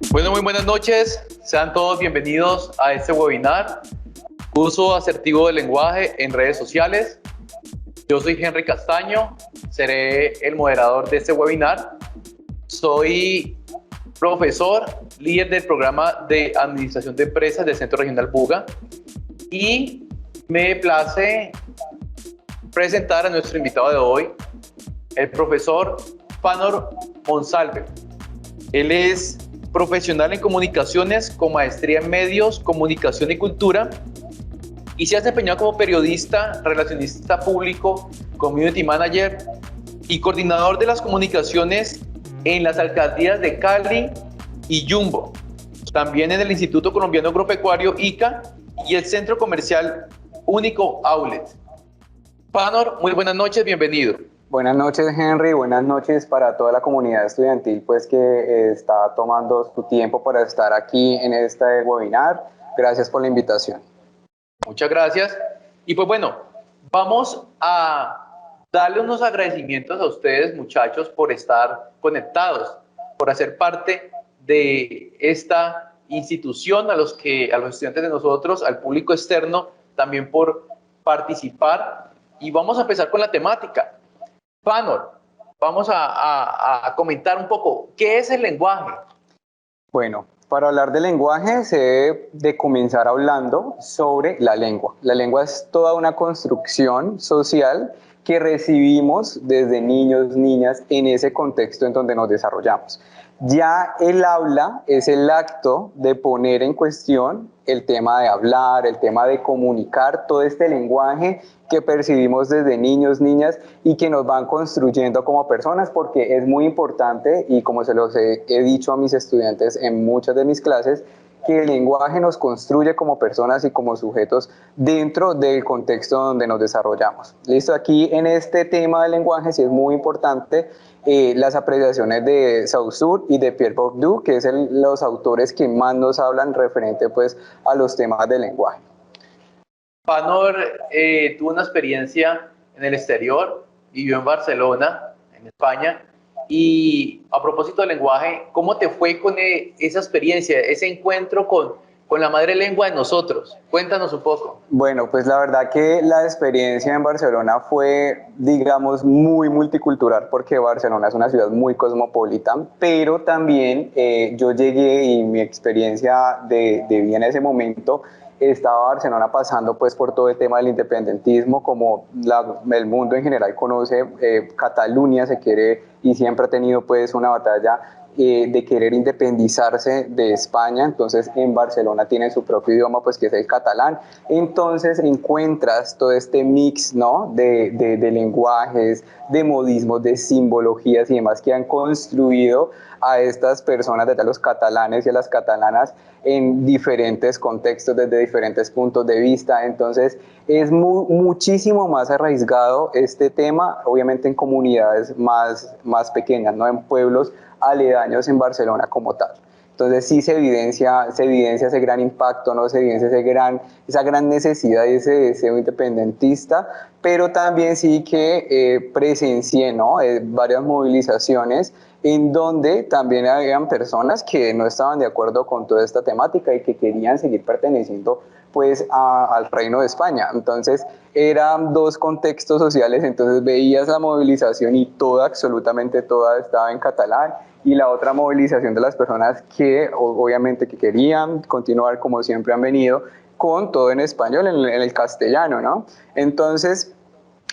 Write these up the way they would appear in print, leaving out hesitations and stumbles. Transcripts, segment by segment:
Bueno, muy buenas noches. Sean todos bienvenidos a este webinar, Uso asertivo del lenguaje en redes sociales. Yo soy Henry Castaño, seré el moderador de este webinar. Soy profesor, líder del programa de Administración de Empresas del Centro Regional Buga y me place presentar a nuestro invitado de hoy, el profesor Fanor Monsalve. Él es profesional en comunicaciones con maestría en medios, comunicación y cultura y se ha desempeñado como periodista, relacionista público, community manager y coordinador de las comunicaciones en las alcaldías de Cali y Yumbo. También en el Instituto Colombiano Agropecuario ICA y el Centro Comercial Único Outlet. Fanor, muy buenas noches, bienvenido. Buenas noches, Henry. Buenas noches para toda la comunidad estudiantil pues, que está tomando su tiempo para estar aquí en este webinar. Gracias por la invitación. Muchas gracias. Y pues bueno, vamos a darle unos agradecimientos a ustedes, muchachos, por estar conectados, por hacer parte de esta institución, a los estudiantes de nosotros, al público externo, también por participar. Y vamos a empezar con la temática. Fanor, vamos a comentar un poco, ¿qué es el lenguaje? Bueno, para hablar de lenguaje se debe de comenzar hablando sobre la lengua. La lengua es toda una construcción social que recibimos desde niños, niñas, en ese contexto en donde nos desarrollamos. Ya el habla es el acto de poner en cuestión el tema de hablar, el tema de comunicar, todo este lenguaje que percibimos desde niños, niñas y que nos van construyendo como personas, porque es muy importante, y como se los he dicho a mis estudiantes en muchas de mis clases, que el lenguaje nos construye como personas y como sujetos dentro del contexto donde nos desarrollamos. Listo, aquí en este tema del lenguaje sí es muy importante las apreciaciones de Saussure y de Pierre Bourdieu, que es los autores que más nos hablan referente pues, a los temas del lenguaje. Fanor tuvo una experiencia en el exterior, vivió en Barcelona, en España, y a propósito del lenguaje, ¿cómo te fue con esa experiencia, ese encuentro con la madre lengua de nosotros? Cuéntanos un poco. Bueno, pues la verdad que la experiencia en Barcelona fue, digamos, muy multicultural, porque Barcelona es una ciudad muy cosmopolita, pero también yo llegué y mi experiencia de vida en ese momento estaba Barcelona pasando pues por todo el tema del independentismo, como el mundo en general conoce, Cataluña se quiere y siempre ha tenido pues una batalla de querer independizarse de España. Entonces en Barcelona tienen su propio idioma, pues que es el catalán. Entonces encuentras todo este mix, ¿no? de lenguajes, de modismos, de simbologías y demás que han construido a estas personas, desde los catalanes y a las catalanas, en diferentes contextos, desde diferentes puntos de vista. Entonces es muchísimo más arraigado este tema, obviamente en comunidades más pequeñas, ¿no? En pueblos aledaños en Barcelona como tal. Entonces sí se evidencia ese gran impacto, ¿no? Se evidencia esa gran necesidad y ese deseo independentista, pero también sí que presencié, ¿no? Varias movilizaciones en donde también habían personas que no estaban de acuerdo con toda esta temática y que querían seguir perteneciendo pues al Reino de España. Entonces eran dos contextos sociales, entonces veías la movilización y absolutamente toda estaba en catalán, y la otra movilización de las personas que obviamente que querían continuar como siempre han venido, con todo en español, en el castellano, ¿no? Entonces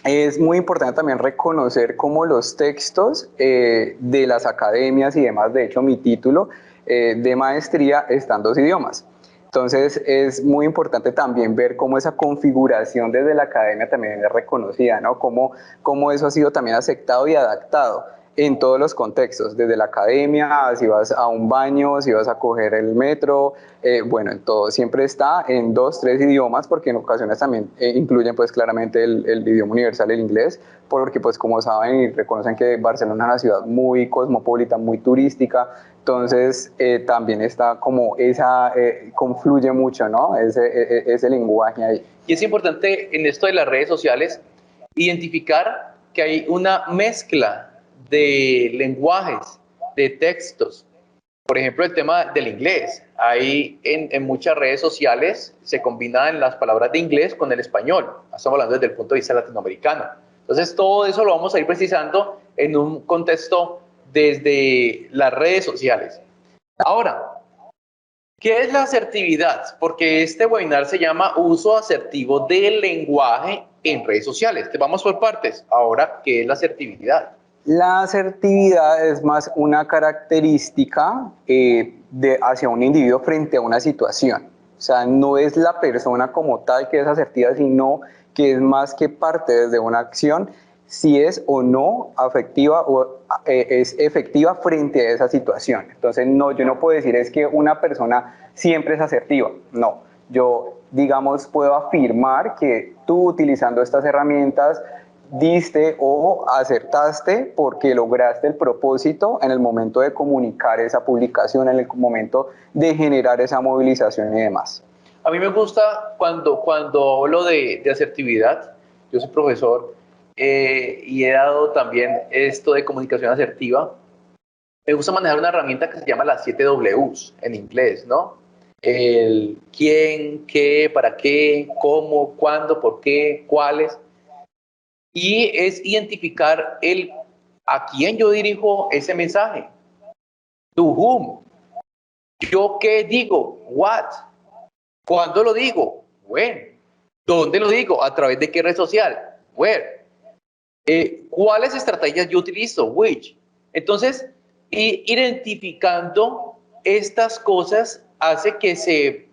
es muy importante también reconocer cómo los textos de las academias y demás, de hecho mi título de maestría está en 2 idiomas. Entonces es muy importante también ver cómo esa configuración desde la academia también es reconocida, ¿no? Cómo eso ha sido también aceptado y adaptado en todos los contextos, desde la academia, si vas a un baño, si vas a coger el metro, bueno, en todo, siempre está en 2, 3 idiomas, porque en ocasiones también incluyen pues claramente el idioma universal, el inglés, porque pues como saben y reconocen que Barcelona es una ciudad muy cosmopolita, muy turística, entonces también está como confluye mucho, ¿no? Ese lenguaje ahí. Y es importante en esto de las redes sociales identificar que hay una mezcla de lenguajes, de textos, Por ejemplo, el tema del inglés. Ahí en muchas redes sociales se combinan las palabras de inglés con el español. Estamos hablando desde el punto de vista latinoamericano. Entonces, todo eso lo vamos a ir precisando en un contexto desde las redes sociales. Ahora, ¿qué es la asertividad? Porque este webinar se llama Uso asertivo del lenguaje en redes sociales. Te vamos por partes. Ahora, ¿qué es la asertividad? La asertividad es más una característica hacia un individuo frente a una situación. O sea, no es la persona como tal que es asertiva, sino que es más que parte desde una acción, si es o no afectiva o es efectiva frente a esa situación. Entonces, no, yo no puedo decir es que una persona siempre es asertiva. No, yo, digamos, puedo afirmar que tú utilizando estas herramientas diste o acertaste porque lograste el propósito en el momento de comunicar esa publicación, en el momento de generar esa movilización y demás. A mí me gusta cuando hablo de asertividad. Yo soy profesor y he dado también esto de comunicación asertiva. Me gusta manejar una herramienta que se llama las 7 Ws en inglés, ¿no? El quién, qué, para qué, cómo, cuándo, por qué, cuáles. Y es identificar a quién yo dirijo ese mensaje. To whom. Yo qué digo. What. ¿Cuándo lo digo? When. ¿Dónde lo digo? ¿A través de qué red social? Where. ¿Cuáles estrategias yo utilizo? Which. Entonces, identificando estas cosas hace que se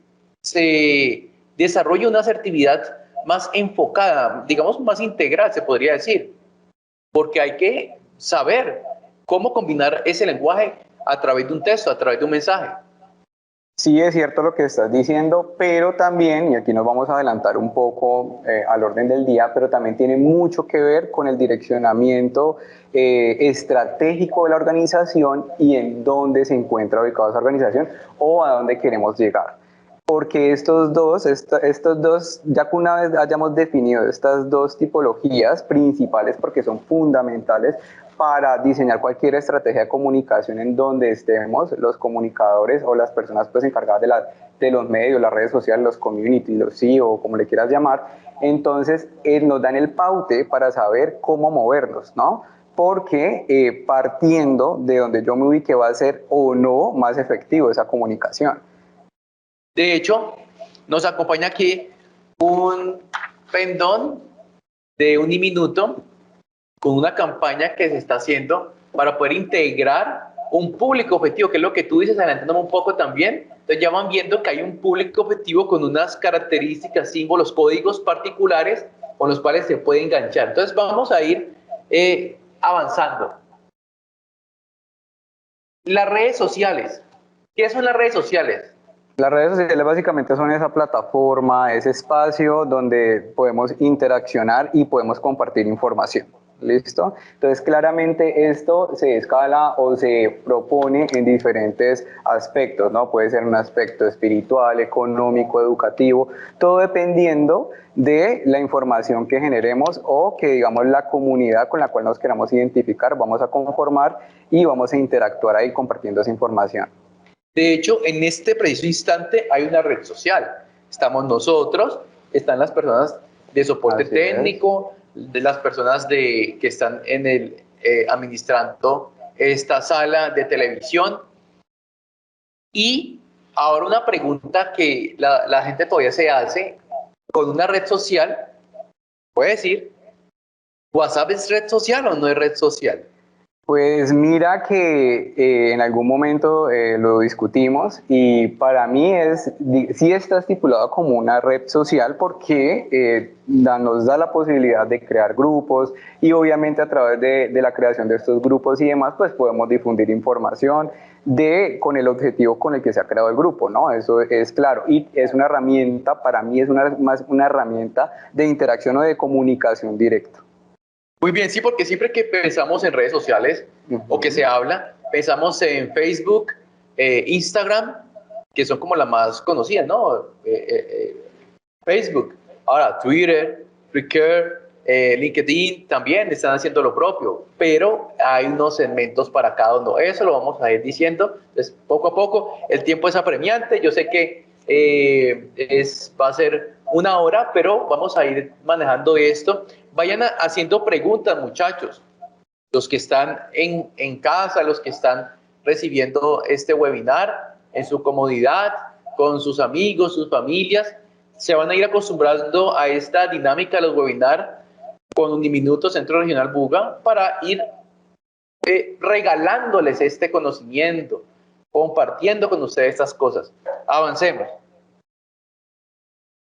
desarrolle una asertividad más enfocada, digamos más integral, se podría decir, porque hay que saber cómo combinar ese lenguaje a través de un texto, a través de un mensaje. Sí, es cierto lo que estás diciendo, pero también, y aquí nos vamos a adelantar un poco al orden del día, pero también tiene mucho que ver con el direccionamiento estratégico de la organización y en dónde se encuentra ubicada esa organización o a dónde queremos llegar. Porque estos dos, ya que una vez hayamos definido estas dos tipologías principales, porque son fundamentales para diseñar cualquier estrategia de comunicación en donde estemos, los comunicadores o las personas pues encargadas de los medios, las redes sociales, los community, los CEO, como le quieras llamar, entonces nos dan el paute para saber cómo movernos, ¿no? Porque partiendo de donde yo me ubique va a ser o no más efectivo esa comunicación. De hecho, nos acompaña aquí un pendón de un minuto con una campaña que se está haciendo para poder integrar un público objetivo, que es lo que tú dices, adelantándome un poco también. Entonces ya van viendo que hay un público objetivo con unas características, símbolos, códigos particulares con los cuales se puede enganchar. Entonces vamos a ir avanzando. Las redes sociales. ¿Qué son las redes sociales? Las redes sociales básicamente son esa plataforma, ese espacio donde podemos interaccionar y podemos compartir información. ¿Listo? Entonces, claramente esto se escala o se propone en diferentes aspectos, ¿no? Puede ser un aspecto espiritual, económico, educativo, todo dependiendo de la información que generemos o que, digamos, la comunidad con la cual nos queramos identificar, vamos a conformar y vamos a interactuar ahí compartiendo esa información. De hecho, en este preciso instante hay una red social. Estamos nosotros, están las personas de soporte técnico, de las personas que están administrando esta sala de televisión. Y ahora una pregunta que la gente todavía se hace con una red social, puede decir, ¿WhatsApp es red social o no es red social? Pues mira que en algún momento lo discutimos y para mí sí está estipulado como una red social porque nos da la posibilidad de crear grupos y obviamente a través de la creación de estos grupos y demás pues podemos difundir información con el objetivo con el que se ha creado el grupo, ¿no? Eso es claro y es una herramienta, para mí es más una herramienta de interacción o de comunicación directa. Muy bien, sí, porque siempre que pensamos en redes sociales o que se habla, pensamos en Facebook, Instagram, que son como las más conocidas, ¿no? Facebook, ahora Twitter, Flickr, LinkedIn también están haciendo lo propio, pero hay unos segmentos para cada uno. Eso lo vamos a ir diciendo. Entonces, poco a poco, el tiempo es apremiante. Yo sé que va a ser una hora, pero vamos a ir manejando esto. Vayan haciendo preguntas, muchachos. Los que están en casa, los que están recibiendo este webinar en su comodidad, con sus amigos, sus familias, se van a ir acostumbrando a esta dinámica de los webinars con Uniminuto Centro Regional Buga para ir regalándoles este conocimiento, compartiendo con ustedes estas cosas. Avancemos.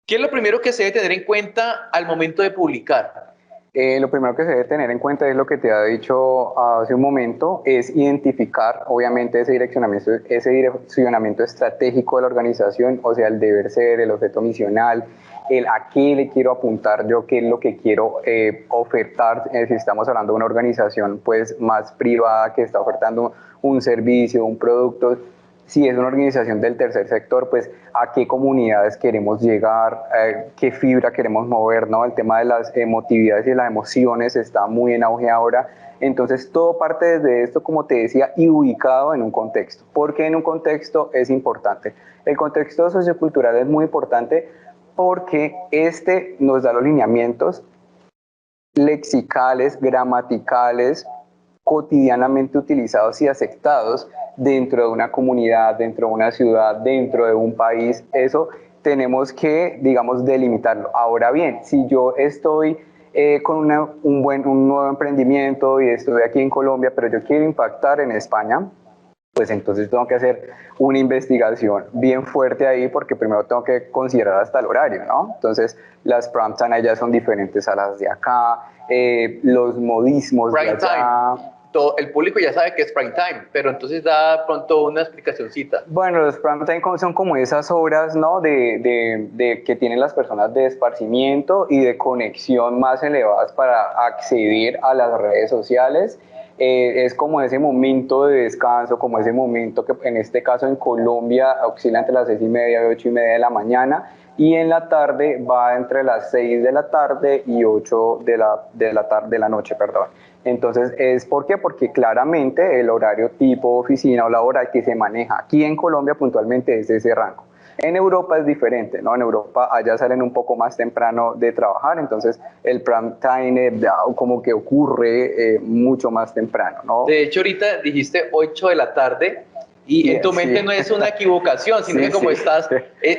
¿Qué es lo primero que se debe tener en cuenta al momento de publicar? Lo primero que se debe tener en cuenta es lo que te ha dicho hace un momento, es identificar obviamente ese direccionamiento estratégico de la organización, o sea, el deber ser, el objeto misional, el a qué le quiero apuntar yo, qué es lo que quiero ofertar, si estamos hablando de una organización pues más privada que está ofertando un servicio, un producto. Si es una organización del tercer sector, pues a qué comunidades queremos llegar, qué fibra queremos mover, ¿no? El tema de las emotividades y las emociones está muy en auge ahora. Entonces, todo parte desde esto, como te decía, y ubicado en un contexto. ¿Por qué en un contexto es importante? El contexto sociocultural es muy importante porque este nos da los lineamientos lexicales, gramaticales, cotidianamente utilizados y aceptados dentro de una comunidad, dentro de una ciudad, dentro de un país. Eso tenemos que, digamos, delimitarlo. Ahora bien, si yo estoy con un nuevo emprendimiento y estoy aquí en Colombia, pero yo quiero impactar en España, pues entonces tengo que hacer una investigación bien fuerte ahí, porque primero tengo que considerar hasta el horario, ¿no? Entonces las prime time allá son diferentes a las de acá, los modismos Prime de allá. time. El público ya sabe que es prime time, pero entonces da pronto una explicacioncita. Bueno, los prime time son como esas horas, ¿no? Que tienen las personas de esparcimiento y de conexión más elevadas para acceder a las redes sociales. Es como ese momento de descanso, como ese momento que en este caso en Colombia oscila entre las 6:30 y 8:30 de la mañana, y en la tarde va entre las 6 de la tarde y 8 de la noche, perdón. Entonces, ¿por qué? Porque claramente el horario tipo oficina o laboral que se maneja aquí en Colombia puntualmente es ese rango. En Europa es diferente, ¿no? En Europa allá salen un poco más temprano de trabajar, entonces el prime time como que ocurre mucho más temprano, ¿no? De hecho, ahorita dijiste 8 de la tarde y en tu mente no es una equivocación, sino que como estás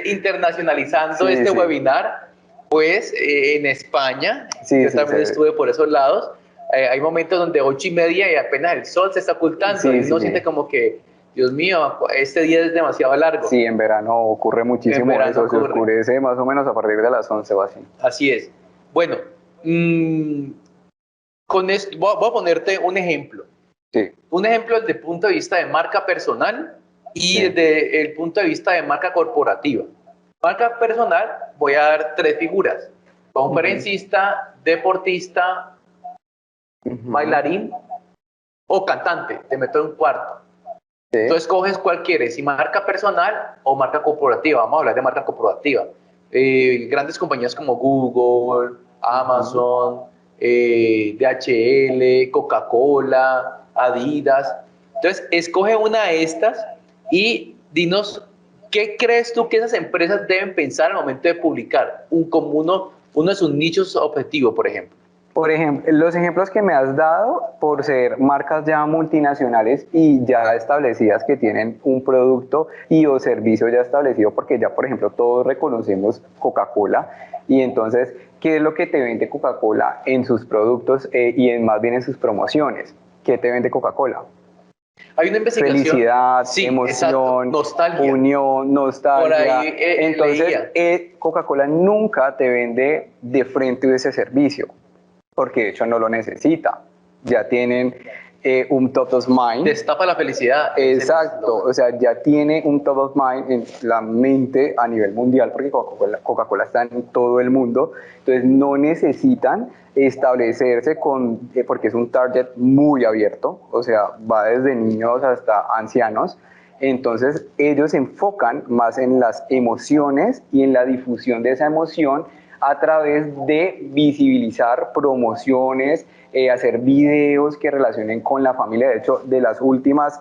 internacionalizando este webinar, pues en España, yo también estuve por esos lados, hay momentos donde 8:30 y apenas el sol se está ocultando y uno siente como que, Dios mío, este día es demasiado largo. Sí, en verano ocurre muchísimo eso, se oscurece más o menos a partir de las 11 o así. Así es. Bueno, con esto, voy a ponerte un ejemplo. Sí. Un ejemplo desde el punto de vista de marca personal y desde el punto de vista de marca corporativa. Marca personal, voy a dar 3 figuras: conferencista, deportista, bailarín o cantante. Te meto en un cuarto. Entonces coges cuál quieres, si marca personal o marca corporativa. Vamos a hablar de marca corporativa. Grandes compañías como Google, Amazon, DHL, Coca-Cola, Adidas. Entonces, escoge una de estas y dinos qué crees tú que esas empresas deben pensar al momento de publicar como uno de sus nichos objetivos, por ejemplo. Por ejemplo, los ejemplos que me has dado por ser marcas ya multinacionales y ya establecidas que tienen un producto y o servicio ya establecido, porque ya, por ejemplo, todos reconocemos Coca-Cola, y entonces, ¿qué es lo que te vende Coca-Cola en sus productos y más bien en sus promociones? ¿Qué te vende Coca-Cola? Hay una investigación. Felicidad, emoción, nostalgia. unión, nostalgia. Por ahí, entonces, Coca-Cola nunca te vende de frente ese servicio, porque de hecho no lo necesita. Ya tienen un top of mind. Destapa la felicidad. Exacto, o sea, ya tiene un top of mind en la mente a nivel mundial, porque Coca-Cola está en todo el mundo. Entonces no necesitan establecerse porque es un target muy abierto, o sea, va desde niños hasta ancianos. Entonces ellos se enfocan más en las emociones y en la difusión de esa emoción a través de visibilizar promociones, hacer videos que relacionen con la familia. De hecho, de las últimas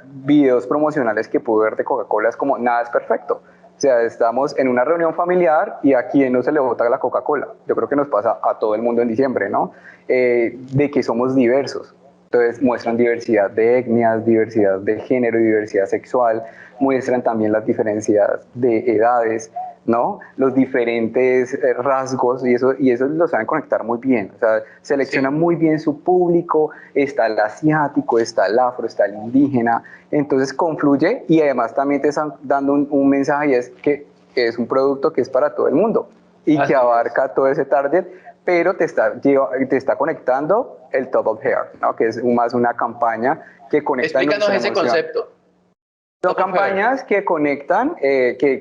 videos promocionales que pude ver de Coca-Cola es como nada es perfecto. O sea, estamos en una reunión familiar y a quién no se le bota la Coca-Cola. Yo creo que nos pasa a todo el mundo en diciembre, ¿no? De que somos diversos. Entonces muestran diversidad de etnias, diversidad de género, diversidad sexual, muestran también las diferencias de edades, ¿no? Los diferentes rasgos y eso lo saben conectar muy bien. O sea, seleccionan muy bien su público, está el asiático, está el afro, está el indígena, entonces confluye y además también te están dando un mensaje y es que es un producto que es para todo el mundo y que abarca todo ese target, pero te está conectando el top of hair, ¿no? Que es más una campaña que conecta. Explícanos ese concepto. Son campañas que conectan,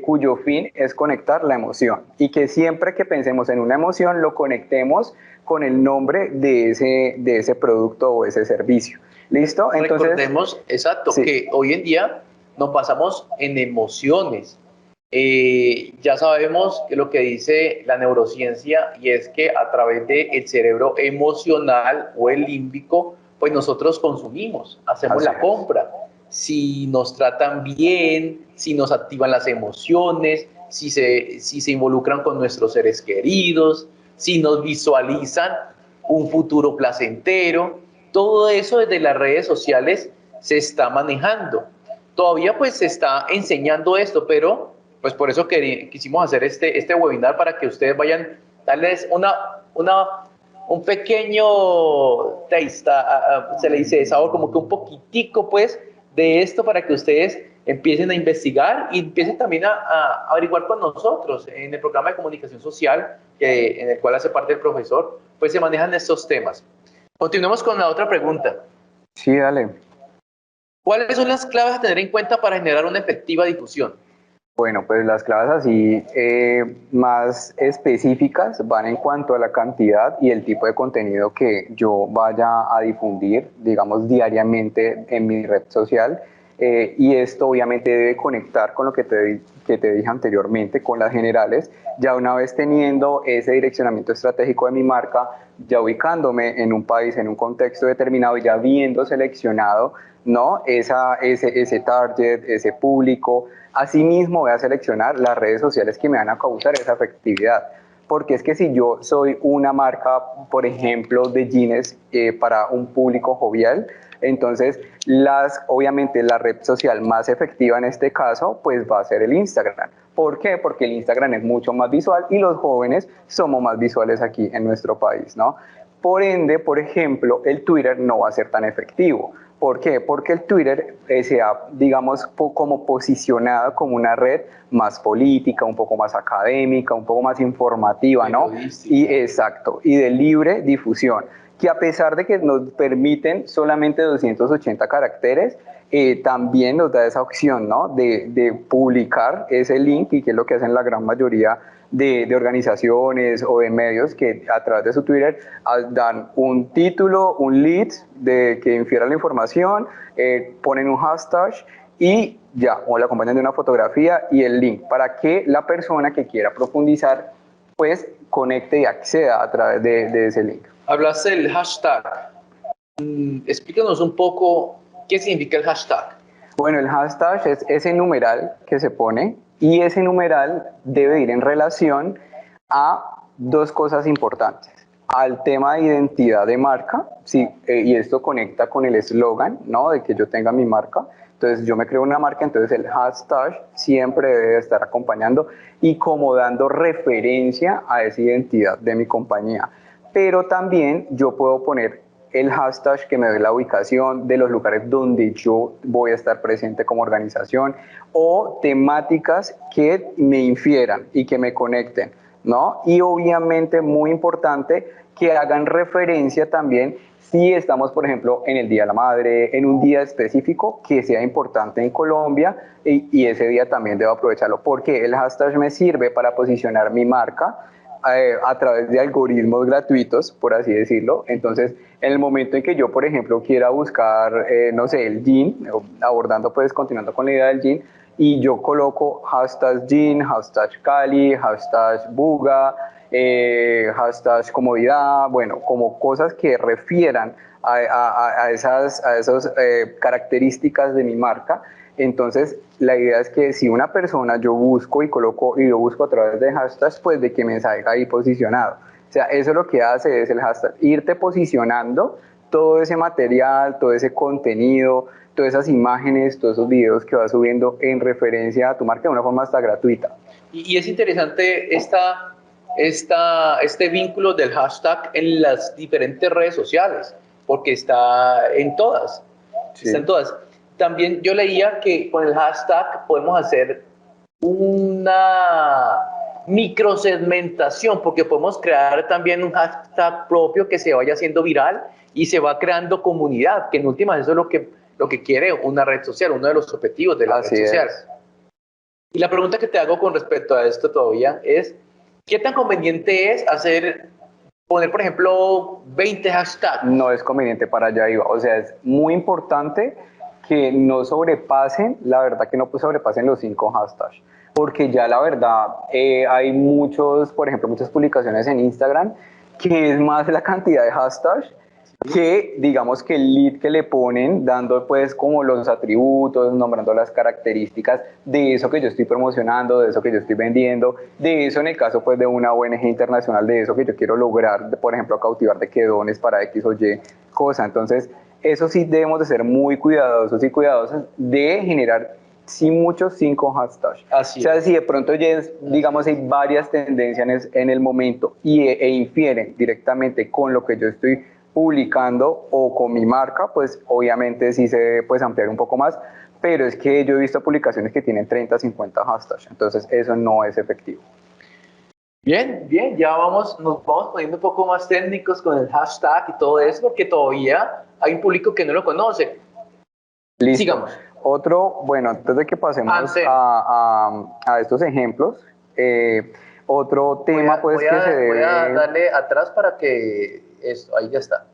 cuyo fin es conectar la emoción y que siempre que pensemos en una emoción lo conectemos con el nombre de ese producto o ese servicio. ¿Listo? Entonces, recordemos, exacto, sí, que hoy en día nos basamos en emociones. Ya sabemos que lo que dice la neurociencia y es que a través del cerebro emocional o el límbico, pues nosotros consumimos, hacemos la compra. Si nos tratan bien, si nos activan las emociones, si se involucran con nuestros seres queridos, si nos visualizan un futuro placentero, todo eso desde las redes sociales se está manejando. Todavía pues se está enseñando esto, pero pues por eso quisimos hacer este webinar para que ustedes vayan, darles un pequeño taste, se le dice sabor, como que un poquitico pues de esto para que ustedes empiecen a investigar y empiecen también a averiguar con nosotros en el programa de comunicación social en el cual hace parte el profesor, pues se manejan estos temas. Continuemos con la otra pregunta. Sí, dale. ¿Cuáles son las claves a tener en cuenta para generar una efectiva difusión? Bueno, pues las claves así más específicas van en cuanto a la cantidad y el tipo de contenido que yo vaya a difundir, digamos, diariamente en mi red social. Y esto obviamente debe conectar con lo que te dije anteriormente, con las generales. Ya una vez teniendo ese direccionamiento estratégico de mi marca, ya ubicándome en un país, en un contexto determinado, y ya viendo seleccionado, ¿no? ese target, ese público. Asimismo voy a seleccionar las redes sociales que me van a causar esa efectividad. Porque es que si yo soy una marca, por ejemplo, de jeans para un público jovial, entonces obviamente la red social más efectiva en este caso pues va a ser el Instagram. ¿Por qué? Porque el Instagram es mucho más visual y los jóvenes somos más visuales aquí en nuestro país, ¿no? Por ende, por ejemplo, el Twitter no va a ser tan efectivo. ¿Por qué? Porque el Twitter se ha, digamos, como posicionado como una red más política, un poco más académica, un poco más informativa, ¿no? Y exacto, y de libre difusión, que a pesar de que nos permiten solamente 280 caracteres, también nos da esa opción, ¿no? De publicar ese link, y que es lo que hacen la gran mayoría de organizaciones o de medios, que a través de su Twitter dan un título, un lead que infiera la información, ponen un hashtag y ya, o la acompañan de una fotografía y el link para que la persona que quiera profundizar pues conecte y acceda a través de ese link. Hablaste del hashtag. Explícanos un poco qué significa el hashtag. Bueno, el hashtag es ese numeral que se pone, y ese numeral debe ir en relación a dos cosas importantes: al tema de identidad de marca, sí, y esto conecta con el eslogan, ¿no? De que yo tenga mi marca. Entonces yo me creo una marca, entonces el hashtag siempre debe estar acompañando y como dando referencia a esa identidad de mi compañía. Pero también yo puedo poner el hashtag que me dé la ubicación de los lugares donde yo voy a estar presente como organización, o temáticas que me infieran y que me conecten, ¿no? Y obviamente, muy importante, que hagan referencia también si estamos, por ejemplo, en el Día de la Madre, en un día específico que sea importante en Colombia, y ese día también debo aprovecharlo, porque el hashtag me sirve para posicionar mi marca a través de algoritmos gratuitos, por así decirlo. Entonces, en el momento en que yo, por ejemplo, quiera buscar, no sé, el gin, abordando, pues, continuando con la idea del gin, y yo coloco hashtag gin, hashtag Cali, hashtag Buga, hashtag comodidad, bueno, como cosas que refieran a esas características de mi marca. Entonces, la idea es que si una persona yo busco y coloco y lo busco a través de hashtags, pues de que me salga ahí posicionado. O sea, eso lo que hace es el hashtag, irte posicionando todo ese material, todo ese contenido, todas esas imágenes, todos esos videos que vas subiendo en referencia a tu marca de una forma hasta gratuita. Y es interesante este vínculo del hashtag en las diferentes redes sociales, porque está en todas. Sí. Está en todas. También yo leía que con el hashtag podemos hacer una microsegmentación, porque podemos crear también un hashtag propio que se vaya haciendo viral y se va creando comunidad, que en últimas eso es lo que quiere una red social, uno de los objetivos de la red social. Y la pregunta que te hago con respecto a esto todavía es, ¿qué tan conveniente es poner, por ejemplo, 20 hashtags? No es conveniente, para allá iba. O sea, es muy importante que no sobrepasen, la verdad que no sobrepasen los 5 hashtags. Porque ya la verdad hay por ejemplo, muchas publicaciones en Instagram que es más la cantidad de hashtags que digamos que el lead que le ponen, dando pues como los atributos, nombrando las características de eso que yo estoy promocionando, de eso que yo estoy vendiendo, de eso en el caso pues de una ONG internacional, de eso que yo quiero lograr, por ejemplo, cautivar de que dones para X o Y cosa. Entonces, eso sí debemos de ser muy cuidadosos y cuidadosas de generar muchos 5 hashtags. Así o sea, es. si de pronto ya digamos hay varias tendencias en el momento e infieren directamente con lo que yo estoy publicando o con mi marca, pues obviamente sí se debe pues ampliar un poco más, pero es que yo he visto publicaciones que tienen 30, 50 hashtags, entonces eso no es efectivo. Bien, bien, nos vamos poniendo un poco más técnicos con el hashtag y todo eso, porque todavía hay un público que no lo conoce. Listo. Sigamos. Otro, bueno, antes de que pasemos a estos ejemplos, otro tema pues que se debe... Voy a darle atrás para que esto, ahí ya está.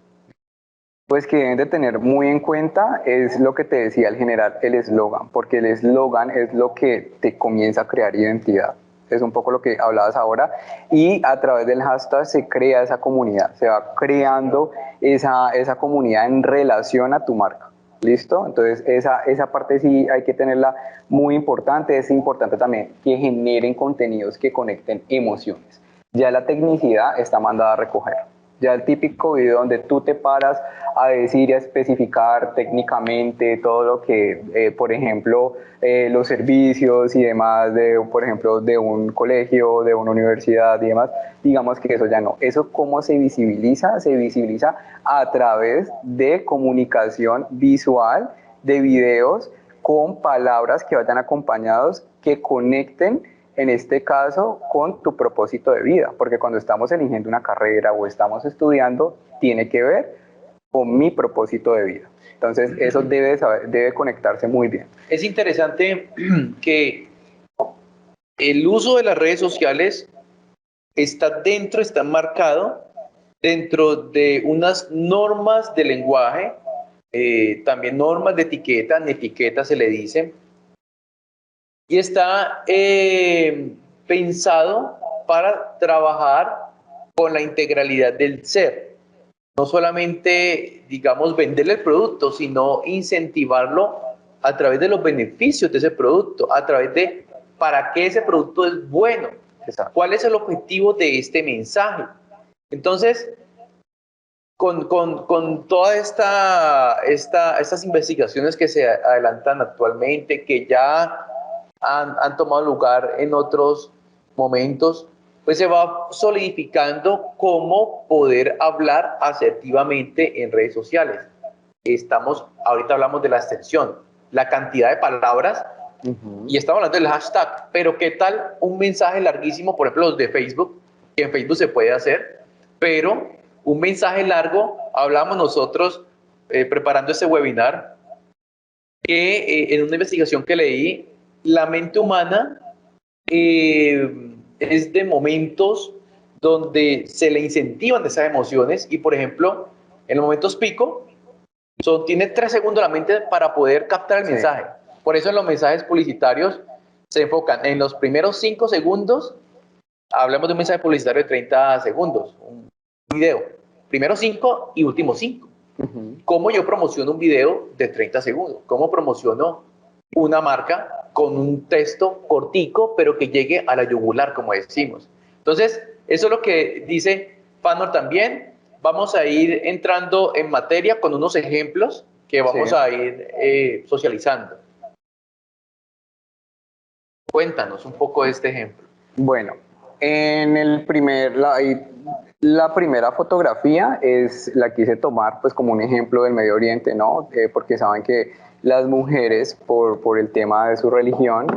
Pues que deben de tener muy en cuenta es lo que te decía al generar el eslogan, porque el eslogan es lo que te comienza a crear identidad. Es un poco lo que hablabas ahora, y a través del hashtag se crea esa comunidad, se va creando esa comunidad en relación a tu marca. ¿Listo? Entonces esa parte sí hay que tenerla muy importante. Es importante también que generen contenidos que conecten emociones. Ya la tecnicidad está mandada a recoger. Ya el típico video donde tú te paras a decir y a especificar técnicamente todo lo que, por ejemplo, los servicios y demás, por ejemplo, de un colegio, de una universidad y demás, digamos que eso ya no. Eso cómo se visibiliza a través de comunicación visual, de videos con palabras que vayan acompañados, que conecten en este caso con tu propósito de vida, porque cuando estamos eligiendo una carrera o estamos estudiando, tiene que ver con mi propósito de vida. Entonces eso debe conectarse muy bien. Es interesante que el uso de las redes sociales está marcado dentro de unas normas de lenguaje, también normas de etiqueta se le dice, y está pensado para trabajar con la integralidad del ser. No solamente, digamos, venderle el producto, sino incentivarlo a través de los beneficios de ese producto, a través de para qué ese producto es bueno, cuál es el objetivo de este mensaje. Entonces, con todas estas investigaciones que se adelantan actualmente, que ya han tomado lugar en otros momentos, pues se va solidificando cómo poder hablar asertivamente en redes sociales. Ahorita hablamos de la extensión, la cantidad de palabras, y estamos hablando del hashtag, pero ¿qué tal un mensaje larguísimo, por ejemplo, los de Facebook, que en Facebook se puede hacer, pero un mensaje largo, hablamos nosotros preparando este webinar, que en una investigación que leí, la mente humana es de momentos donde se le incentivan esas emociones y, por ejemplo, en los momentos pico, tiene 3 segundos la mente para poder captar el mensaje. Por eso en los mensajes publicitarios se enfocan en los primeros 5 segundos. Hablamos de un mensaje publicitario de 30 segundos, un video. Primeros 5 y últimos 5. ¿Cómo yo promociono un video de 30 segundos? ¿Cómo promociono una marca con un texto cortico, pero que llegue a la yugular, como decimos? Entonces, eso es lo que dice Fanor también. Vamos a ir entrando en materia con unos ejemplos que vamos a ir socializando. Cuéntanos un poco de este ejemplo. Bueno, en el la primera fotografía la quise tomar pues como un ejemplo del Medio Oriente, ¿no? Porque saben que las mujeres por el tema de su religión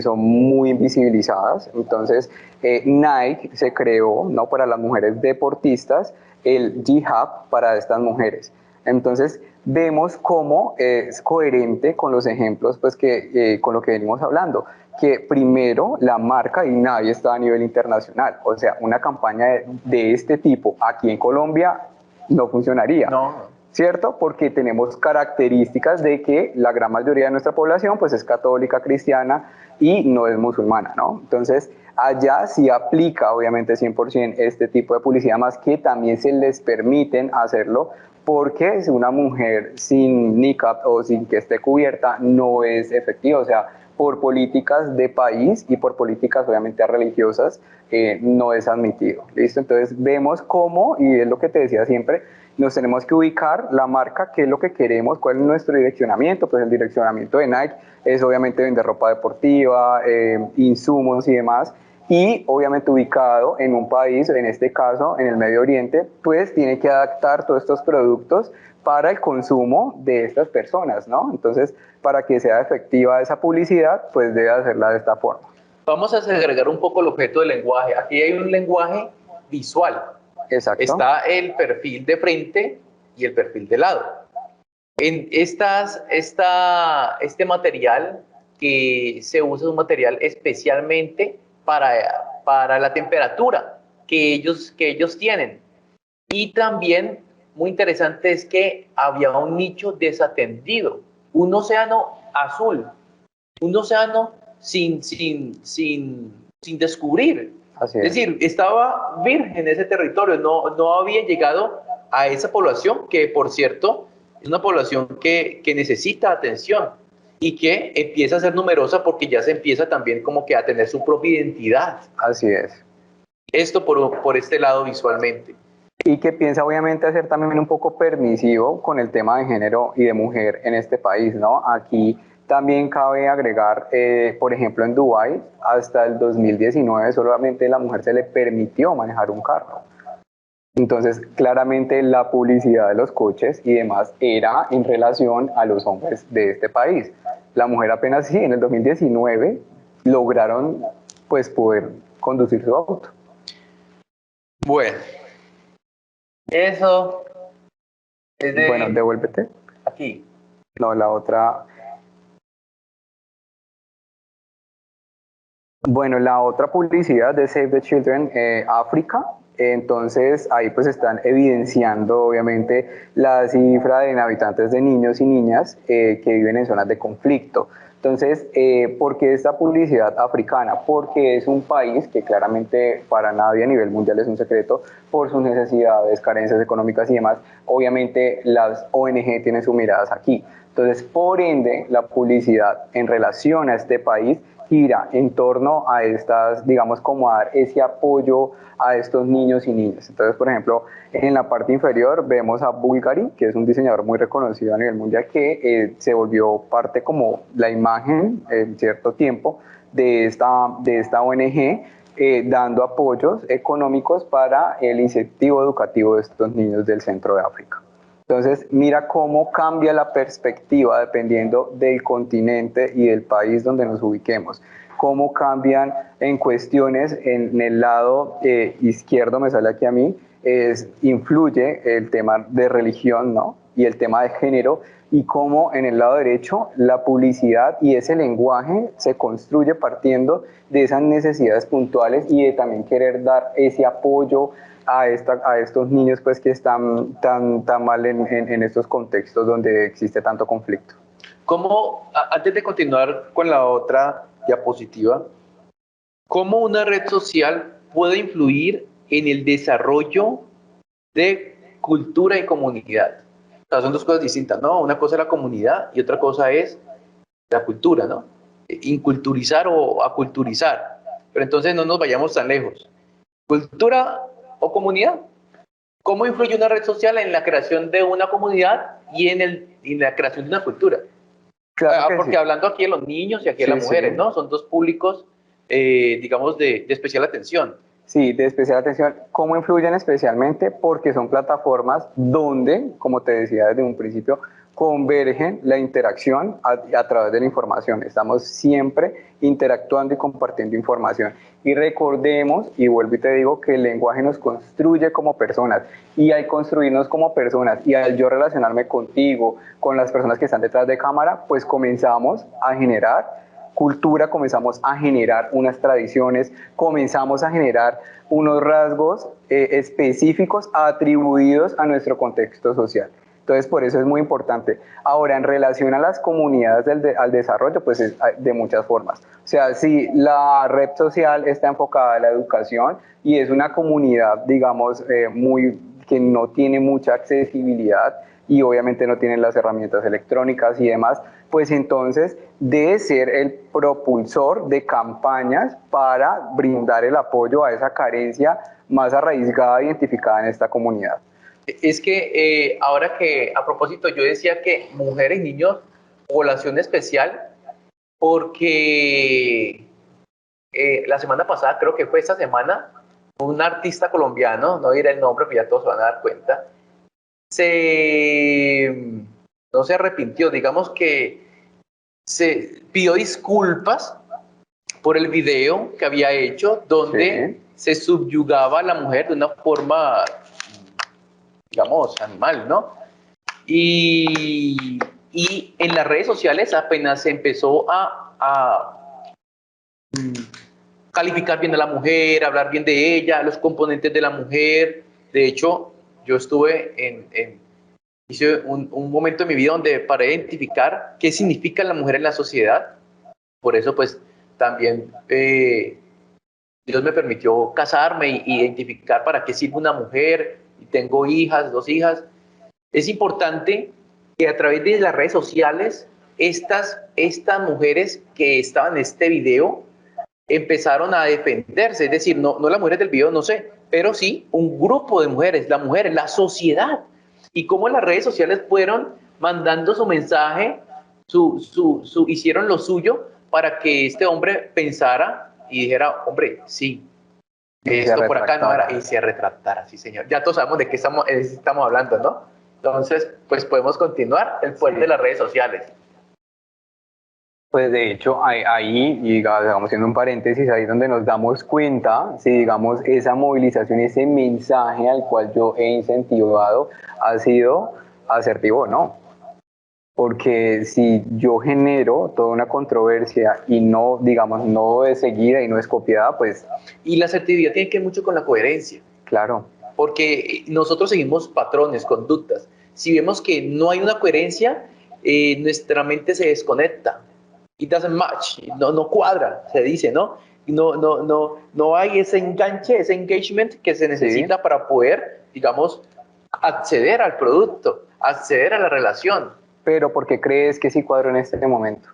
son muy invisibilizadas. Entonces Nike se creó, ¿no?, para las mujeres deportistas el jihad para estas mujeres. Entonces vemos cómo es coherente con los ejemplos pues con lo que venimos hablando, que primero la marca y nadie está a nivel internacional. O sea, una campaña de este tipo aquí en Colombia no funcionaría. No. ¿Cierto? Porque tenemos características de que la gran mayoría de nuestra población pues es católica, cristiana y no es musulmana, ¿no? Entonces, allá sí aplica obviamente 100% este tipo de publicidad, más que también se les permiten hacerlo porque si una mujer sin niqab o sin que esté cubierta no es efectiva, o sea, por políticas de país y por políticas obviamente religiosas no es admitido. ¿Listo? Entonces vemos cómo, y es lo que te decía siempre, nos tenemos que ubicar la marca, qué es lo que queremos, cuál es nuestro direccionamiento. Pues el direccionamiento de Nike es obviamente vender ropa deportiva, insumos y demás, y obviamente ubicado en un país, en este caso en el Medio Oriente, pues tiene que adaptar todos estos productos para el consumo de estas personas, ¿no? Entonces, para que sea efectiva esa publicidad, pues debe hacerla de esta forma. Vamos a segregar un poco el objeto del lenguaje. Aquí hay un lenguaje visual. Exacto. Está el perfil de frente y el perfil de lado. En este material que se usa es un material especialmente para la temperatura que ellos tienen. Y también, muy interesante, es que había un nicho desatendido, un océano azul, un océano sin descubrir. Así Es decir, estaba virgen ese territorio, no había llegado a esa población que, por cierto, es una población que necesita atención y que empieza a ser numerosa porque ya se empieza también como que a tener su propia identidad. Así es. Esto por este lado visualmente. Y que piensa obviamente hacer también un poco permisivo con el tema de género y de mujer en este país, ¿no? Aquí también cabe agregar, por ejemplo, en Dubái, hasta el 2019 solamente a la mujer se le permitió manejar un carro. Entonces, claramente la publicidad de los coches y demás era en relación a los hombres de este país. La mujer apenas sí, en el 2019 lograron pues poder conducir su auto. Bueno, eso es de... Bueno, devuélvete. Aquí. No, la otra... Bueno, la otra publicidad de Save the Children África, entonces ahí pues están evidenciando obviamente la cifra de habitantes de niños y niñas que viven en zonas de conflicto. Entonces, ¿por qué esta publicidad africana? Porque es un país que claramente para nadie a nivel mundial es un secreto por sus necesidades, carencias económicas y demás. Obviamente las ONG tienen sus miradas aquí. Entonces, por ende, la publicidad en relación a este país gira en torno a estas, digamos, como a dar ese apoyo a estos niños y niñas. Entonces, por ejemplo, en la parte inferior vemos a Bulgari, que es un diseñador muy reconocido a nivel mundial, que se volvió parte como la imagen en cierto tiempo de esta ONG, dando apoyos económicos para el incentivo educativo de estos niños del centro de África. Entonces, mira cómo cambia la perspectiva dependiendo del continente y del país donde nos ubiquemos. Cómo cambian en cuestiones en el lado izquierdo, me sale aquí a mí, influye el tema de religión, ¿no? y el tema de género, y cómo en el lado derecho la publicidad y ese lenguaje se construye partiendo de esas necesidades puntuales y de también querer dar ese apoyo a estos niños pues, que están tan mal en estos contextos donde existe tanto conflicto. Antes de continuar con la otra diapositiva, ¿cómo una red social puede influir en el desarrollo de cultura y comunidad? O sea, son dos cosas distintas, ¿no? Una cosa es la comunidad y otra cosa es la cultura, ¿no? Inculturizar o aculturizar. Pero entonces no nos vayamos tan lejos. ¿Cultura o comunidad? ¿Cómo influye una red social en la creación de una comunidad y en la creación de una cultura? Claro que Porque sí. hablando aquí de los niños y aquí de las mujeres, ¿no? Son dos públicos, digamos, de especial atención. Sí, de especial atención. ¿Cómo influyen especialmente? Porque son plataformas donde, como te decía desde un principio, convergen la interacción a través de la información. Estamos siempre interactuando y compartiendo información. Y recordemos, y vuelvo y te digo, que el lenguaje nos construye como personas. Y al construirnos como personas y al yo relacionarme contigo, con las personas que están detrás de cámara, pues comenzamos a generar cultura, comenzamos a generar unas tradiciones, comenzamos a generar unos rasgos específicos atribuidos a nuestro contexto social. Entonces, por eso es muy importante. Ahora, en relación a las comunidades al desarrollo, pues es de muchas formas. O sea, si la red social está enfocada a la educación y es una comunidad, digamos, que no tiene mucha accesibilidad y obviamente no tienen las herramientas electrónicas y demás, pues entonces debe ser el propulsor de campañas para brindar el apoyo a esa carencia más arraigada, identificada en esta comunidad. Es que ahora que, a propósito, yo decía que mujeres, niños, población especial, porque la semana pasada, creo que fue esta semana, un artista colombiano, no diré el nombre, pero ya todos se van a dar cuenta, no se arrepintió, digamos que se pidió disculpas por el video que había hecho, donde se subyugaba a la mujer de una forma, digamos, animal, ¿no? Y en las redes sociales apenas se empezó a calificar bien a la mujer, hablar bien de ella, los componentes de la mujer. De hecho, yo hice un momento en mi vida donde para identificar qué significa la mujer en la sociedad. Por eso, pues, también Dios me permitió casarme e identificar para qué sirve una mujer. Y tengo hijas, 2 hijas. Es importante que a través de las redes sociales, estas mujeres que estaban en este video empezaron a defenderse. Es decir, no las mujeres del video, no sé, pero sí un grupo de mujeres, las mujeres, la sociedad. Y cómo las redes sociales fueron mandando su mensaje, hicieron lo suyo para que este hombre pensara y dijera, hombre, sí, esto por acá no era, y se retractara, sí señor. Ya todos sabemos de qué estamos hablando, ¿no? Entonces, pues podemos continuar el poder de las redes sociales. Pues de hecho, ahí, digamos, haciendo un paréntesis, ahí es donde nos damos cuenta si, digamos, esa movilización, ese mensaje al cual yo he incentivado ha sido asertivo o no. Porque si yo genero toda una controversia y no, digamos, no es seguida y no es copiada, pues... Y la asertividad tiene que ver mucho con la coherencia. Claro. Porque nosotros seguimos patrones, conductas. Si vemos que no hay una coherencia, nuestra mente se desconecta. It doesn't match, no cuadra, se dice, ¿no? No hay ese enganche, ese engagement que se necesita para poder, digamos, acceder al producto, acceder a la relación. Pero ¿por qué crees que sí cuadro en este momento?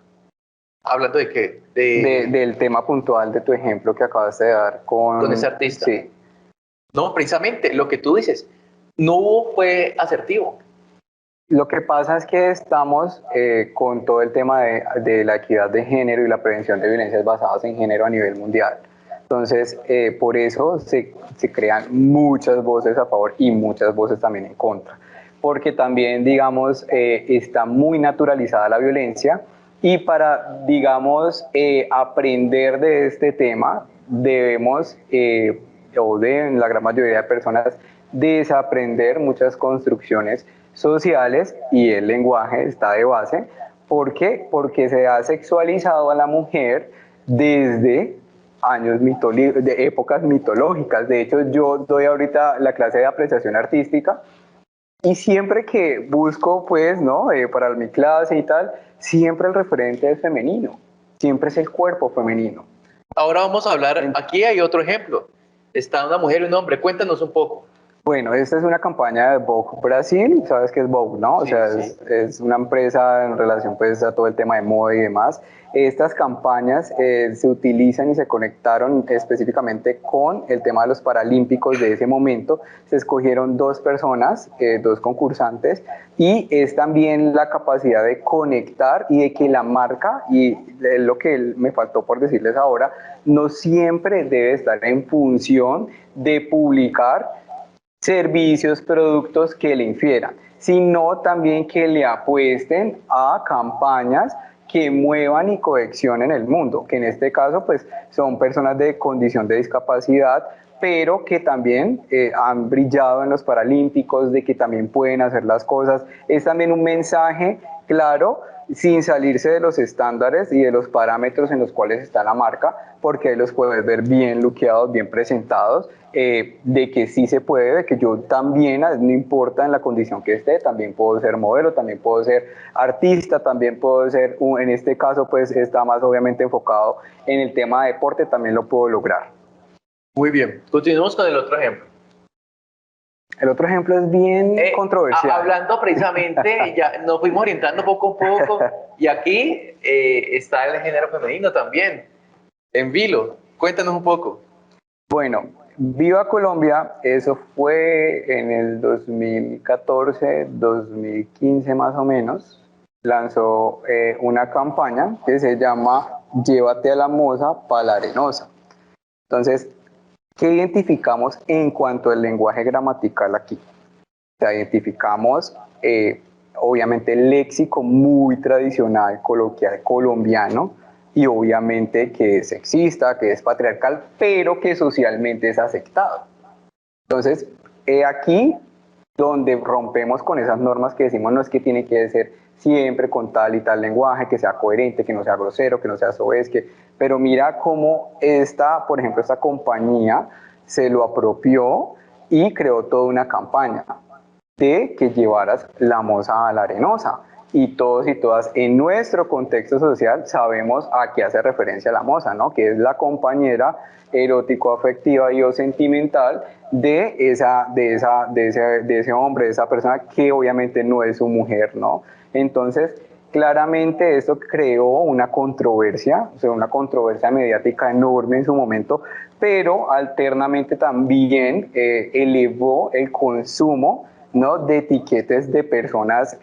¿Hablando de qué? Del tema puntual de tu ejemplo que acabaste de dar con ese artista. Sí. No, precisamente, lo que tú dices, no fue asertivo. Lo que pasa es que estamos con todo el tema de la equidad de género y la prevención de violencias basadas en género a nivel mundial. Entonces, por eso se crean muchas voces a favor y muchas voces también en contra. Porque también, digamos, está muy naturalizada la violencia y para, digamos, aprender de este tema, debemos, o deben la gran mayoría de personas, desaprender muchas construcciones sociales y el lenguaje está de base. ¿Por qué? Porque se ha sexualizado a la mujer desde de épocas mitológicas. De hecho, yo doy ahorita la clase de apreciación artística y siempre que busco, pues, ¿no? Para mi clase y tal, siempre el referente es femenino, siempre es el cuerpo femenino. Ahora vamos a hablar, aquí hay otro ejemplo. Está una mujer y un hombre, cuéntanos un poco. Bueno, esta es una campaña de Vogue Brasil, sabes qué es Vogue, ¿no? Sí, O sea, sí. es una empresa en relación pues a todo el tema de moda y demás. Estas campañas se utilizan y se conectaron específicamente con el tema de los Paralímpicos de ese momento. Se escogieron dos personas, dos concursantes, y es también la capacidad de conectar y de que la marca, y es lo que me faltó por decirles ahora, no siempre debe estar en función de publicar servicios, productos que le infieran, sino también que le apuesten a campañas que muevan y coheccionen el mundo, que en este caso pues son personas de condición de discapacidad, pero que también han brillado en los Paralímpicos, de que también pueden hacer las cosas. Es también un mensaje claro, sin salirse de los estándares y de los parámetros en los cuales está la marca, porque ahí los puedes ver bien luqueados, bien presentados, de que sí se puede, de que yo también, no importa en la condición que esté, también puedo ser modelo, también puedo ser artista, también puedo ser, en este caso pues está más obviamente enfocado en el tema de deporte, también lo puedo lograr. Muy bien, continuemos con el otro ejemplo. El otro ejemplo es bien controversial. Hablando precisamente, ya nos fuimos orientando poco a poco, y aquí está el género femenino también, en vilo. Cuéntanos un poco. Bueno, Viva Colombia, eso fue en el 2014, 2015 más o menos, lanzó una campaña que se llama Llévate a la moza pa' la arenosa. Entonces, ¿qué identificamos en cuanto al lenguaje gramatical aquí? O sea, identificamos obviamente el léxico muy tradicional, coloquial colombiano, y obviamente que es sexista, que es patriarcal, pero que socialmente es aceptado. Entonces, aquí donde rompemos con esas normas que decimos no es que tiene que ser siempre con tal y tal lenguaje, que sea coherente, que no sea grosero, que no sea soez, pero mira cómo por ejemplo, esta compañía se lo apropió y creó toda una campaña de que llevaras la moza a la arenosa. Y todos y todas en nuestro contexto social sabemos a qué hace referencia la moza, ¿no? Que es la compañera erótico-afectiva y o sentimental de ese hombre, de esa persona que obviamente no es su mujer, ¿no? Entonces, claramente esto creó una controversia, o sea, una controversia mediática enorme en su momento, pero alternamente también elevó el consumo, ¿no? De etiquetes de personas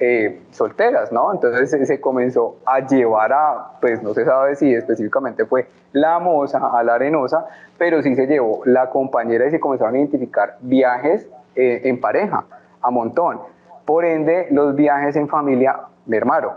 solteras, ¿no? Entonces se comenzó a llevar pues no se sabe si específicamente fue la moza a la arenosa, pero sí se llevó la compañera y se comenzaron a identificar viajes en pareja, a montón. Por ende, los viajes en familia mermaron.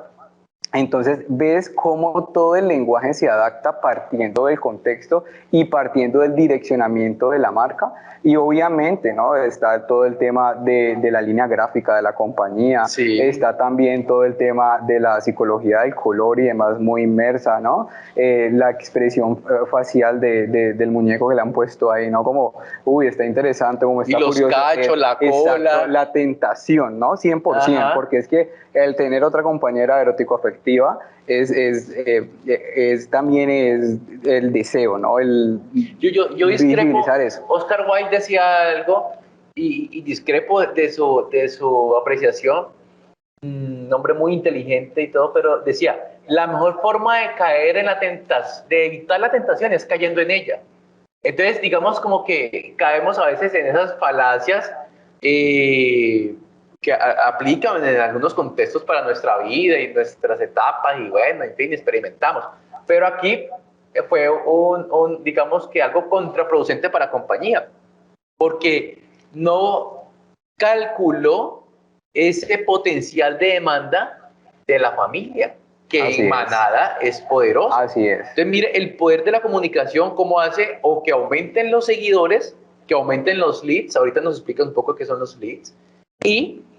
Entonces ves cómo todo el lenguaje se adapta partiendo del contexto y partiendo del direccionamiento de la marca, y obviamente, ¿no? Está todo el tema de la línea gráfica de la compañía, Sí. Está también todo el tema de la psicología del color y demás muy inmersa, ¿no? La expresión facial del muñeco que le han puesto ahí, ¿no? Como, uy, está interesante, como está Y los curioso. cachos, la cola. Exacto, la tentación, ¿no? 100%, Ajá. porque es que el tener otra compañera erótico-afectiva también es el deseo, ¿no? Yo discrepo. Visibilizar eso. Oscar Wilde decía algo y discrepo de su apreciación. Un hombre muy inteligente y todo, pero decía, la mejor forma de caer en la tentación, de evitar la tentación, es cayendo en ella. Entonces, digamos como que caemos a veces en esas falacias que aplican en algunos contextos para nuestra vida y nuestras etapas, y bueno, en fin, experimentamos. Pero aquí fue digamos que algo contraproducente para la compañía, porque no calculó ese potencial de demanda de la familia, que Así en es. manada es poderoso. Así es. Entonces, mire, el poder de la comunicación, cómo hace o que aumenten los seguidores, que aumenten los leads. Ahorita nos explica un poco qué son los leads.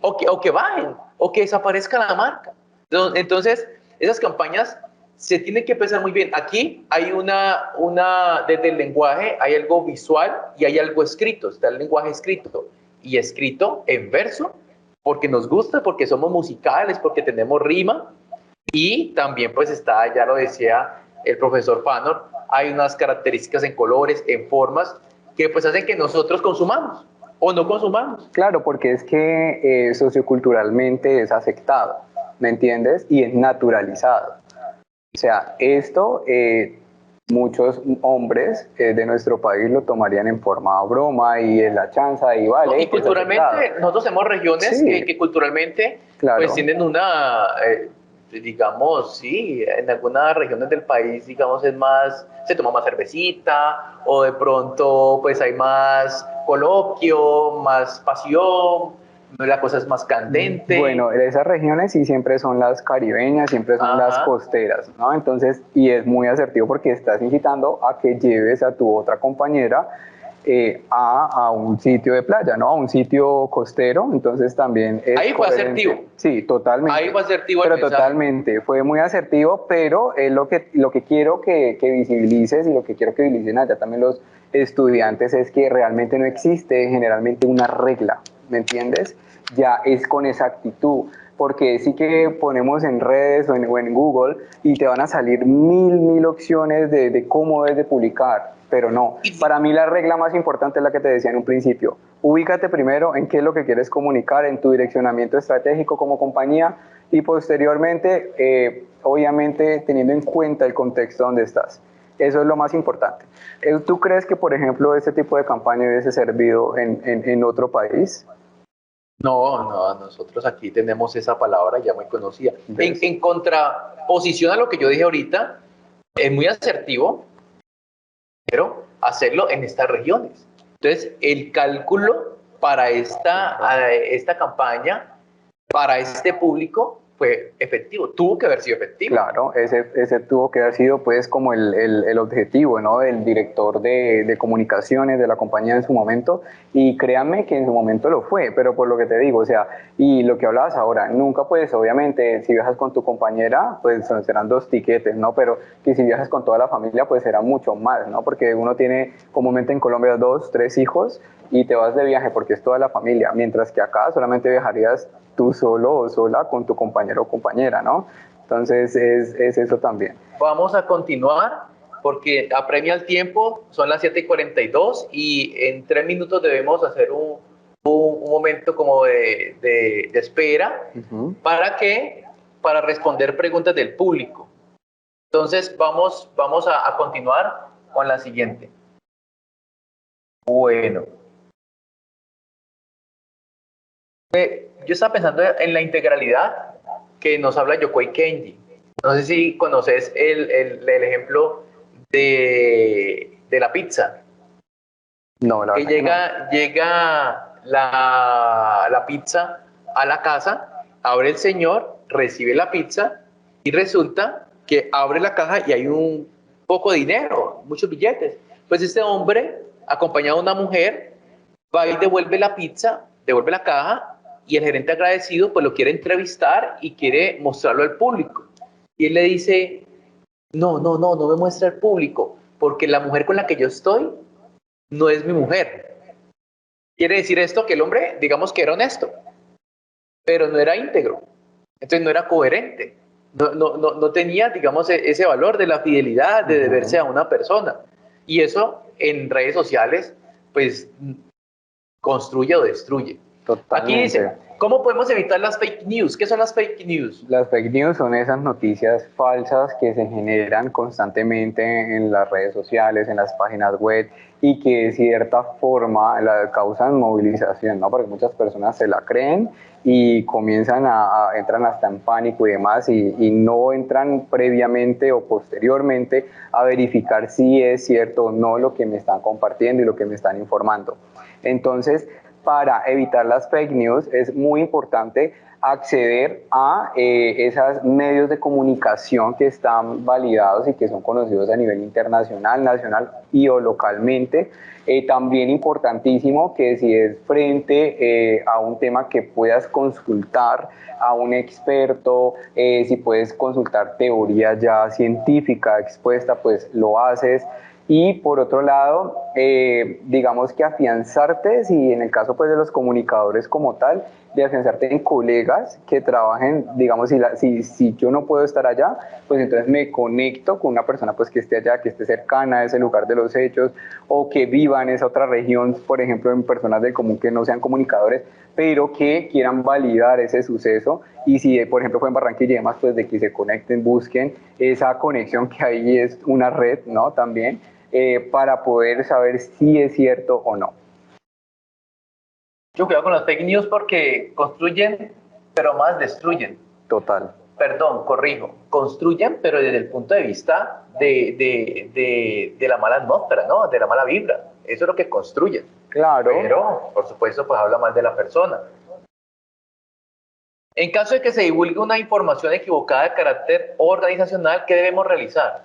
o que bajen, o que desaparezca la marca. Entonces, esas campañas se tienen que pensar muy bien. Aquí hay desde el lenguaje hay algo visual y hay algo escrito. Está el lenguaje escrito y escrito en verso, porque nos gusta, porque somos musicales, porque tenemos rima. Y también pues está, ya lo decía el profesor Fanor, hay unas características en colores, en formas, que pues hacen que nosotros consumamos o no consumamos. Claro, porque es que socioculturalmente es aceptado, ¿me entiendes? Y es naturalizado. O sea, esto muchos hombres de nuestro país lo tomarían en forma de broma y en la chanza y vale. Y culturalmente, nosotros tenemos regiones sí, que culturalmente claro, pues tienen digamos, sí, en algunas regiones del país, digamos, se toma más cervecita, o de pronto pues hay más coloquio, más pasión, la cosa es más candente. Bueno, esas regiones sí siempre son las caribeñas, siempre son las costeras, ¿no? Entonces, y es muy asertivo porque estás incitando a que lleves a tu otra compañera a un sitio de playa, ¿no? A un sitio costero, entonces también es ahí fue coherente. asertivo. Sí, totalmente. Ahí fue asertivo el pero mensaje. Totalmente, fue muy asertivo, pero es lo que quiero que visibilices y lo que quiero que visibilicen allá también los estudiantes es que realmente no existe generalmente una regla, ¿me entiendes? Ya es con esa actitud, porque sí que ponemos en redes o en Google y te van a salir mil opciones de cómo debes de publicar, pero no. Para mí la regla más importante es la que te decía en un principio. Ubícate primero en qué es lo que quieres comunicar, en tu direccionamiento estratégico como compañía y posteriormente, obviamente, teniendo en cuenta el contexto donde estás. Eso es lo más importante. ¿Tú crees que, por ejemplo, este tipo de campaña hubiese servido en otro país? No, nosotros aquí tenemos esa palabra ya muy conocida. En contraposición a lo que yo dije ahorita, es muy asertivo, pero hacerlo en estas regiones. Entonces, el cálculo para esta campaña, para este público, fue efectivo, tuvo que haber sido efectivo. Claro, ese tuvo que haber sido pues como el objetivo, ¿no? Del director de comunicaciones de la compañía en su momento, y créanme que en su momento lo fue, pero por lo que te digo, o sea, y lo que hablabas ahora, nunca pues obviamente si viajas con tu compañera pues serán 2 tiquetes, ¿no? Pero que si viajas con toda la familia pues será mucho más, ¿no? Porque uno tiene comúnmente en Colombia 2, 3 hijos y te vas de viaje porque es toda la familia, mientras que acá solamente viajarías tú solo o sola con tu compañero o compañera, ¿no? Entonces es eso también. Vamos a continuar porque apremia el tiempo, son las 7:42 y en 3 minutos debemos hacer un momento como de espera para responder preguntas del público. Entonces vamos a continuar con la siguiente. Bueno. Yo estaba pensando en la integralidad que nos habla Yokoi Kenji. No sé si conoces el ejemplo de la pizza. No, la que llega la pizza a la casa, abre el señor, recibe la pizza y resulta que abre la caja y hay un poco de dinero, muchos billetes. Pues este hombre, acompañado de una mujer, va y devuelve la pizza, devuelve la caja y el gerente agradecido pues lo quiere entrevistar y quiere mostrarlo al público. Y él le dice, no me muestra al público, porque la mujer con la que yo estoy no es mi mujer. Quiere decir esto que el hombre, digamos que era honesto, pero no era íntegro, entonces no era coherente, no tenía, digamos, ese valor de la fidelidad, de deberse a una persona. Y eso en redes sociales, pues, construye o destruye. Totalmente. Aquí dice, ¿cómo podemos evitar las fake news? ¿Qué son las fake news? Las fake news son esas noticias falsas que se generan constantemente en las redes sociales, en las páginas web y que de cierta forma causan movilización, ¿no? Porque muchas personas se la creen y comienzan entran hasta en pánico y demás y no entran previamente o posteriormente a verificar si es cierto o no lo que me están compartiendo y lo que me están informando. Entonces, para evitar las fake news es muy importante acceder a esos medios de comunicación que están validados y que son conocidos a nivel internacional, nacional y o localmente. También importantísimo que si es frente a un tema que puedas consultar a un experto, si puedes consultar teoría ya científica expuesta, pues lo haces. Y por otro lado, digamos que afianzarte, si en el caso pues de los comunicadores como tal, de afianzarte en colegas que trabajen, digamos, si yo no puedo estar allá, pues entonces me conecto con una persona pues que esté allá, que esté cercana a ese lugar de los hechos, o que viva en esa otra región, por ejemplo, en personas del común que no sean comunicadores, pero que quieran validar ese suceso. Y si, por ejemplo, fue en Barranquilla y demás, pues de que se conecten, busquen esa conexión que ahí es una red, ¿no? También, para poder saber si es cierto o no. Mucho cuidado con las fake news porque construyen, pero más destruyen. Total. Perdón, corrijo. Construyen, pero desde el punto de vista de la mala atmósfera, ¿no? De la mala vibra. Eso es lo que construyen. Claro. Pero, por supuesto, pues habla mal de la persona. En caso de que se divulgue una información equivocada de carácter organizacional, ¿qué debemos realizar?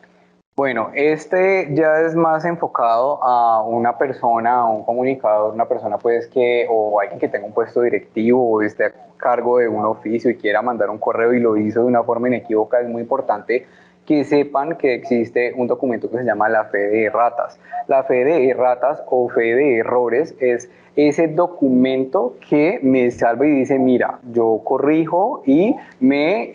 Bueno, este ya es más enfocado a una persona, a un comunicador, una persona pues que, o alguien que tenga un puesto directivo o esté a cargo de un oficio y quiera mandar un correo y lo hizo de una forma inequívoca. Es muy importante que sepan que existe un documento que se llama la fe de erratas. La fe de erratas o fe de errores es ese documento que me salva y dice, mira, yo corrijo y me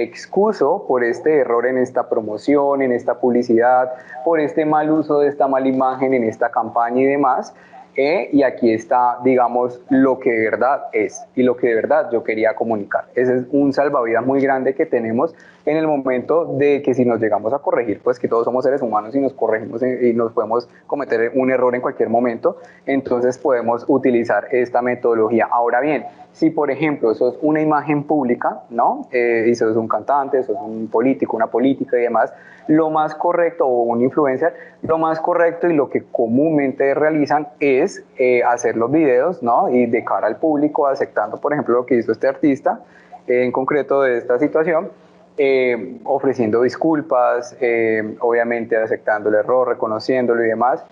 excuso por este error en esta promoción, en esta publicidad, por este mal uso de esta mala imagen en esta campaña y demás. Y aquí está, digamos, lo que de verdad es y lo que de verdad yo quería comunicar. Ese es un salvavidas muy grande que tenemos en el momento de que si nos llegamos a corregir, pues que todos somos seres humanos y nos corregimos y nos podemos cometer un error en cualquier momento, entonces podemos utilizar esta metodología. Ahora bien, si por ejemplo sos una imagen pública, ¿no? Y sos un cantante, sos un político, una política y demás, lo más correcto, o un influencer, lo más correcto y lo que comúnmente realizan es hacer los videos, ¿no? Y de cara al público, aceptando, por ejemplo, lo que hizo este artista, en concreto de esta situación, ofreciendo disculpas, obviamente aceptando el error, reconociéndolo y demás.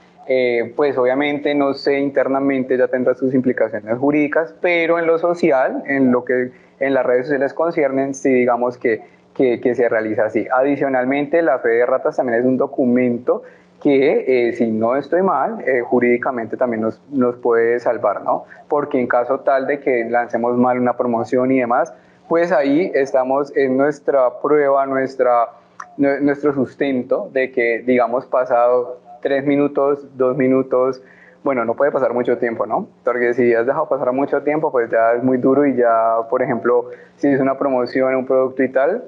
Pues obviamente, no sé, internamente ya tendrá sus implicaciones jurídicas, pero en lo social, en lo que en las redes sociales conciernen, sí digamos que se realiza así. Adicionalmente, la fe de ratas también es un documento que, si no estoy mal, jurídicamente también nos puede salvar, ¿no? Porque en caso tal de que lancemos mal una promoción y demás, pues ahí estamos en nuestra prueba, nuestro sustento de que, digamos, pasado 3 minutos, 2 minutos, bueno, no puede pasar mucho tiempo, ¿no? Porque si has dejado pasar mucho tiempo, pues ya es muy duro y ya, por ejemplo, si es una promoción, un producto y tal,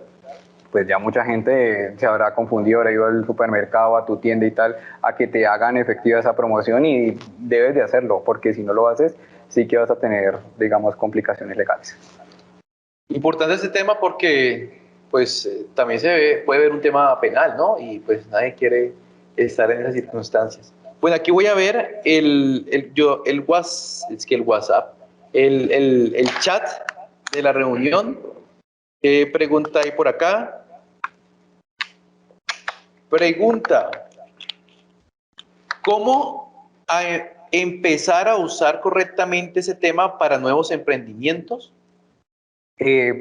pues ya mucha gente se habrá confundido, habrá ido al supermercado, a tu tienda y tal, a que te hagan efectiva esa promoción y debes de hacerlo, porque si no lo haces, sí que vas a tener, digamos, complicaciones legales. Importante este tema porque pues también puede ver un tema penal, ¿no? Y pues nadie quiere estar en esas circunstancias. Bueno, aquí voy a ver el WhatsApp, el chat de la reunión. ¿Qué pregunta hay por acá? Pregunta, ¿cómo empezar a usar correctamente ese tema para nuevos emprendimientos?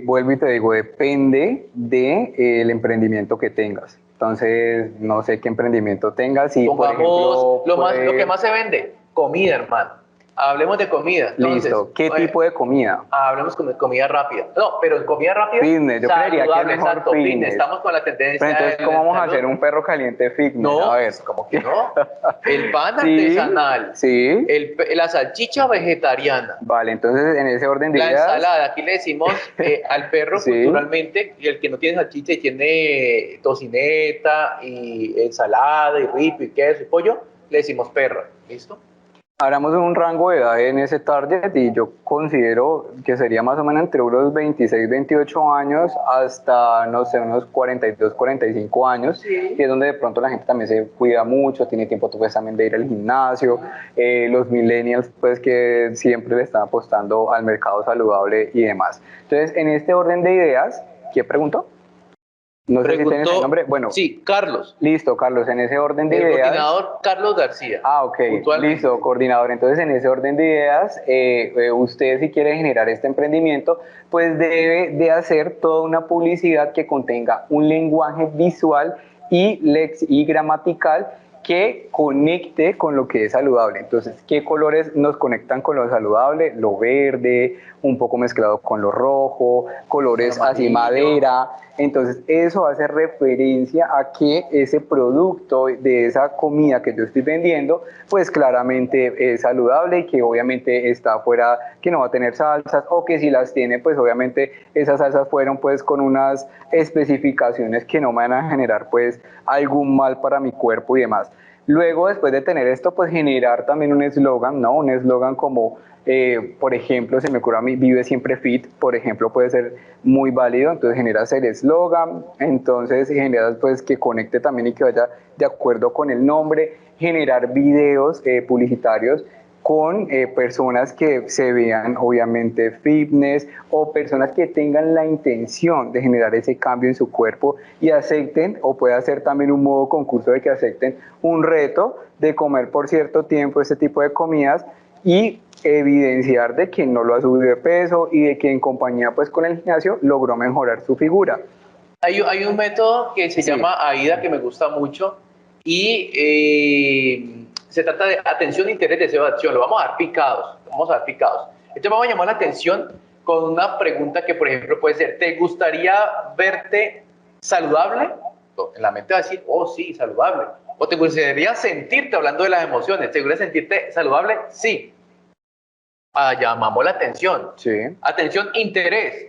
Vuelvo y te digo, depende del emprendimiento que tengas. Entonces, no sé qué emprendimiento tengas. Si, por ejemplo, lo que más se vende, comida, hermano. Hablemos de comida. Entonces, listo. ¿Qué tipo de comida? Hablemos de comida rápida. No, pero en comida rápida. Fitness, yo creería que es mejor exacto, fitness. Estamos con la tendencia. Pero entonces, ¿cómo vamos a hacer un perro caliente fitness? No, a ver. ¿cómo que no? El pan Sí, artesanal. sí. La salchicha vegetariana. Vale, entonces en ese orden de La ideas. ensalada, aquí le decimos al perro Sí. culturalmente, y el que no tiene salchicha y tiene tocineta y ensalada y ripio y queso y pollo, le decimos perro. ¿Listo? Hablamos de un rango de edad en ese target y yo considero que sería más o menos entre unos 26, 28 años hasta, no sé, unos 42, 45 años, Sí. que es donde de pronto la gente también se cuida mucho, tiene tiempo pues, también de ir al gimnasio, los millennials pues que siempre le están apostando al mercado saludable y demás. Entonces, en este orden de ideas, ¿quién preguntó? No sé si tienes el nombre. Bueno, sí, Carlos, listo, Carlos, en ese orden de el ideas. coordinador Carlos García. Ah, ok, puntualmente. listo, coordinador. Entonces, en ese orden de ideas, usted si quiere generar este emprendimiento, pues debe de hacer toda una publicidad que contenga un lenguaje visual y gramatical que conecte con lo que es saludable. Entonces, ¿qué colores nos conectan con lo saludable? Lo verde, un poco mezclado con lo rojo, colores así madera. Entonces, eso hace referencia a que ese producto de esa comida que yo estoy vendiendo, pues claramente es saludable y que obviamente está fuera, que no va a tener salsas, o que si las tiene, pues obviamente esas salsas fueron pues con unas especificaciones que no me van a generar pues algún mal para mi cuerpo y demás. Luego, después de tener esto, pues generar también un eslogan, ¿no? Un eslogan como, por ejemplo, se me ocurre a mí, Vive Siempre Fit, por ejemplo, puede ser muy válido. Entonces generas el eslogan, entonces generas pues que conecte también y que vaya de acuerdo con el nombre, generar videos publicitarios con personas que se vean obviamente fitness o personas que tengan la intención de generar ese cambio en su cuerpo y acepten, o puede hacer también un modo concurso de que acepten un reto de comer por cierto tiempo este tipo de comidas y evidenciar de que no lo ha subido de peso y de que en compañía pues con el gimnasio logró mejorar su figura. Hay un método que se Sí. llama AIDA que me gusta mucho y se trata de atención, interés, deseo, acción. Lo vamos a dar picados, vamos a dar picados. Entonces vamos a llamar la atención con una pregunta que, por ejemplo, puede ser, ¿te gustaría verte saludable? En la mente va a decir, oh, sí, saludable. ¿O te gustaría sentirte, hablando de las emociones, te gustaría sentirte saludable? Sí. Llamamos la atención. Sí. Atención, interés.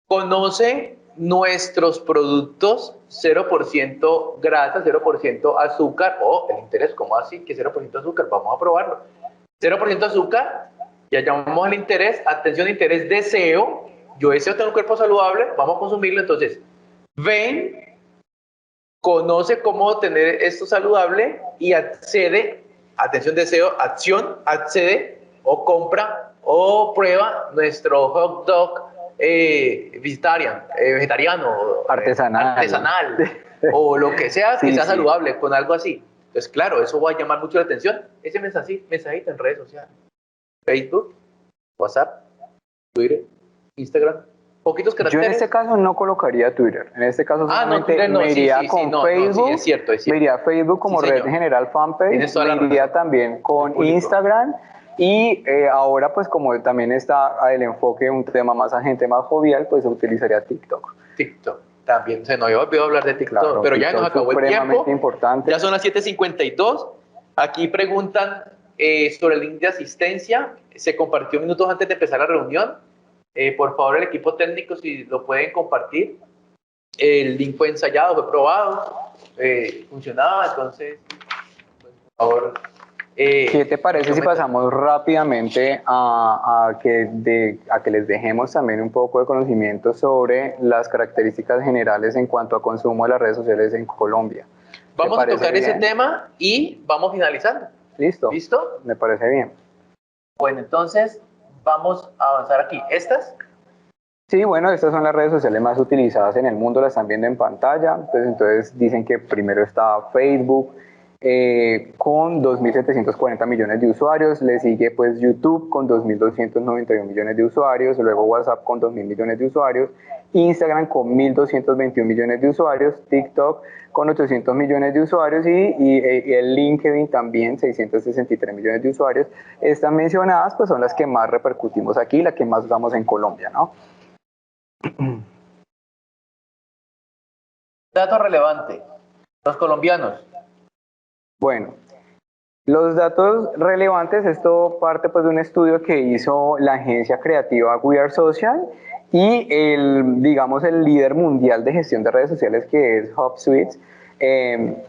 Conoce nuestros productos 0% grasa, 0% azúcar, o el interés, ¿cómo así? Que 0% azúcar, vamos a probarlo. 0% azúcar, ya llamamos al interés, atención, interés, deseo, yo deseo tener un cuerpo saludable, vamos a consumirlo, entonces, ven, conoce cómo tener esto saludable y accede, atención, deseo, acción, accede o compra o prueba nuestro hot dog vegetariano, artesanal o lo que sea que sea saludable, con algo así. Entonces, claro, eso va a llamar mucho la atención. Ese mensajito en redes sociales, Facebook, WhatsApp, Twitter, Instagram, poquitos caracteres. Yo en este caso no colocaría Twitter. En este caso solamente no, me iría con Facebook. es cierto. Me iría a Facebook como red general fanpage. Me iría también con Instagram. Y ahora pues como también está el enfoque un tema más a gente más jovial, pues utilizaría TikTok. TikTok. También se nos había olvidado hablar de TikTok, claro, pero ya nos acabó el tiempo. Importante. Ya son las 7:52. Aquí preguntan sobre el link de asistencia. Se compartió minutos antes de empezar la reunión. Por favor, el equipo técnico, si lo pueden compartir. El link fue ensayado, fue probado, funcionaba, entonces, por favor. ¿Qué te parece si pasamos rápidamente a que les dejemos también un poco de conocimiento sobre las características generales en cuanto a consumo de las redes sociales en Colombia? Vamos a tocar ese tema y vamos finalizando. ¿Listo? ¿Listo? Me parece bien. Bueno, entonces vamos a avanzar aquí. ¿Estas? Sí, bueno, estas son las redes sociales más utilizadas en el mundo, las están viendo en pantalla. Entonces dicen que primero está Facebook, con 2.740 millones de usuarios, le sigue pues YouTube con 2.291 millones de usuarios, luego WhatsApp con 2.000 millones de usuarios, Instagram con 1.221 millones de usuarios, TikTok con 800 millones de usuarios y el LinkedIn también 663 millones de usuarios. Estas mencionadas pues son las que más repercutimos aquí, las que más usamos en Colombia, ¿no? Dato relevante, los colombianos. Bueno, los datos relevantes, esto parte pues de un estudio que hizo la agencia creativa We Are Social y digamos el líder mundial de gestión de redes sociales que es HubSuite.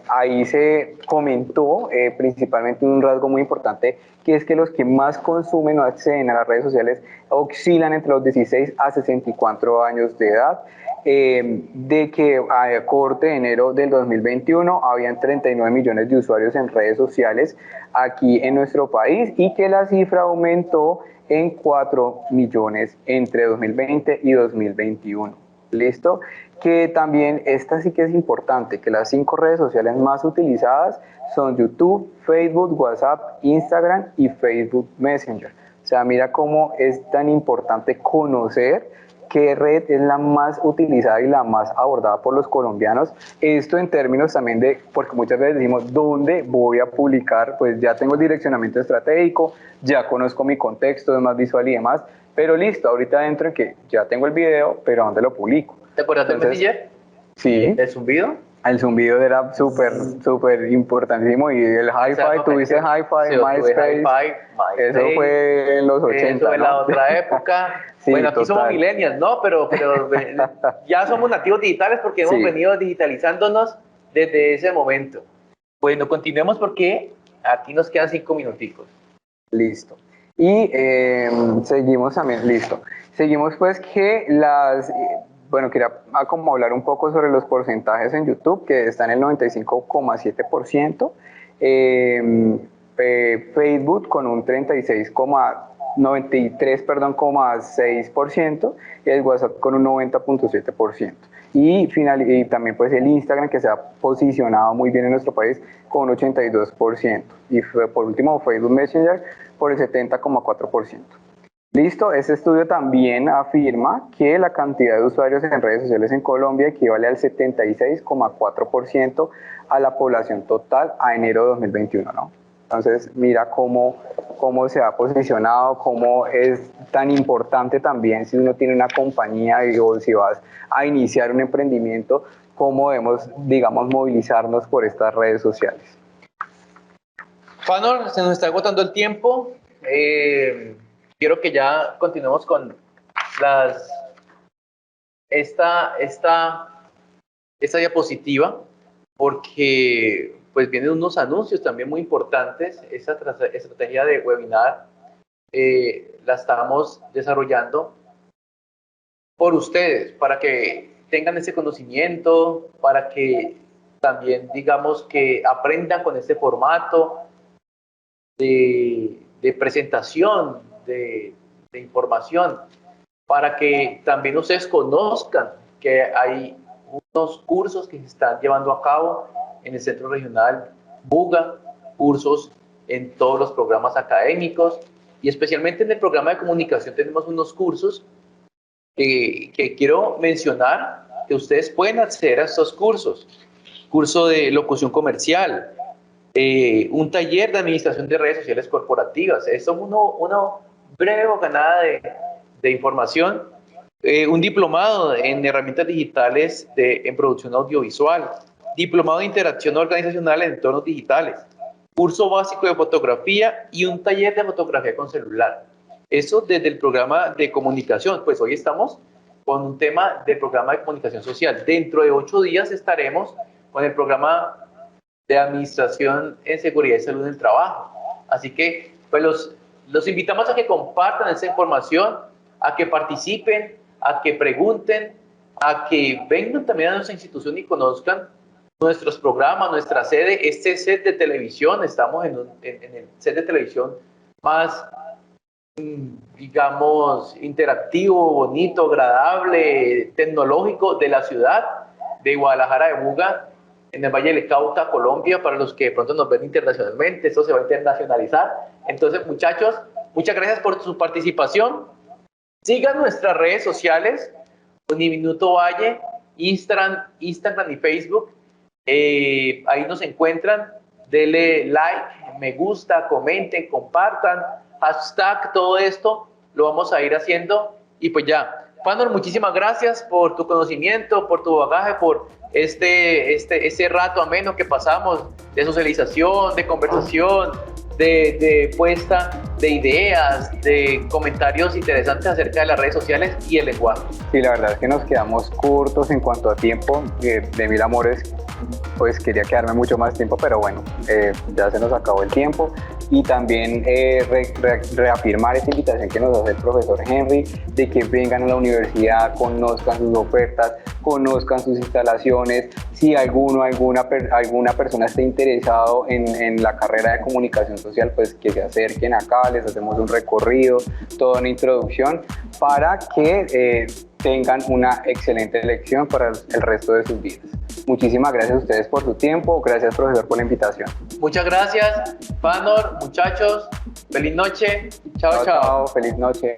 ahí se comentó principalmente un rasgo muy importante, que es que los que más consumen o acceden a las redes sociales oscilan entre los 16 a 64 años de edad, de que a corte de enero del 2021 habían 39 millones de usuarios en redes sociales aquí en nuestro país y que la cifra aumentó en 4 millones entre 2020 y 2021. ¿Listo? Que también esta sí que es importante, que las 5 redes sociales más utilizadas son YouTube, Facebook, WhatsApp, Instagram y Facebook Messenger. O sea, mira cómo es tan importante conocer qué red es la más utilizada y la más abordada por los colombianos. Esto en términos también de, porque muchas veces decimos, ¿dónde voy a publicar? Pues ya tengo el direccionamiento estratégico, ya conozco mi contexto, es más visual y demás, pero listo, ahorita dentro en que ya tengo el video, pero ¿dónde lo publico? ¿Te acuerdas del Messenger? Sí. ¿El zumbido? El zumbido era súper importantísimo, y el hi-fi, tuviste hi-fi, sí, MySpace, eso fue en los 80, eso fue ¿no? la otra época. Sí, bueno, aquí total. somos millennials, ¿no? Pero ya somos nativos digitales porque hemos Sí. venido digitalizándonos desde ese momento. Bueno, continuemos porque aquí nos quedan 5 minuticos. Listo. Y seguimos también, listo. Seguimos pues que bueno, quería como hablar un poco sobre los porcentajes en YouTube, que están en el 95,7%, Facebook con un 96,6%, y el WhatsApp con un 90,7%. Y también pues el Instagram, que se ha posicionado muy bien en nuestro país con un 82%. Y por último Facebook Messenger por el 70,4%. Listo, este estudio también afirma que la cantidad de usuarios en redes sociales en Colombia equivale al 76,4% a la población total a enero de 2021, ¿no? Entonces, mira cómo se ha posicionado, cómo es tan importante también si uno tiene una compañía o si vas a iniciar un emprendimiento, cómo debemos, digamos, movilizarnos por estas redes sociales. Fanor, se nos está agotando el tiempo. Quiero que ya continuemos con esta diapositiva, porque pues vienen unos anuncios también muy importantes. Esta estrategia de webinar la estamos desarrollando por ustedes, para que tengan ese conocimiento, para que también digamos que aprendan con este formato de presentación, de información, para que también ustedes conozcan que hay unos cursos que se están llevando a cabo en el Centro Regional Buga, cursos en todos los programas académicos, y especialmente en el programa de comunicación tenemos unos cursos que quiero mencionar, que ustedes pueden acceder a estos cursos. Curso de locución comercial, un taller de administración de redes sociales corporativas. Esto es una breve bocanada de información. Un diplomado en herramientas digitales en producción audiovisual, diplomado de interacción organizacional en entornos digitales, curso básico de fotografía y un taller de fotografía con celular. Eso desde el programa de comunicación. Pues hoy estamos con un tema del programa de comunicación social. Dentro de 8 días estaremos con el programa de administración en seguridad y salud en el trabajo. Así que pues los invitamos a que compartan esa información, a que participen, a que pregunten, a que vengan también a nuestra institución y conozcan nuestros programas, nuestra sede, este set de televisión. Estamos en el set de televisión más, digamos, interactivo, bonito, agradable, tecnológico de la ciudad de Guadalajara de Buga, en el Valle del Cauca, Colombia, para los que de pronto nos ven internacionalmente. Esto se va a internacionalizar. Entonces, muchachos, muchas gracias por su participación. Sigan nuestras redes sociales, Uniminuto Valle, Instagram y Facebook. Ahí nos encuentran. Denle like, me gusta, comenten, compartan, hashtag, todo esto lo vamos a ir haciendo. Y pues ya, Fanor, muchísimas gracias por tu conocimiento, por tu bagaje, por este rato ameno que pasamos de socialización, de conversación, de puesta de ideas, de comentarios interesantes acerca de las redes sociales y el lenguaje. Sí, la verdad es que nos quedamos cortos en cuanto a tiempo. De mil amores, pues quería quedarme mucho más tiempo, pero bueno, ya se nos acabó el tiempo. Y también reafirmar esta invitación que nos hace el profesor Henry, de que vengan a la universidad, conozcan sus ofertas, conozcan sus instalaciones. Si alguna persona está interesado en la carrera de comunicación social, pues que se acerquen acá, les hacemos un recorrido, toda una introducción para que tengan una excelente lección para el resto de sus vidas. Muchísimas gracias a ustedes por su tiempo, gracias profesor por la invitación. Muchas gracias, Fanor, muchachos, feliz noche, chao, chao. Feliz noche.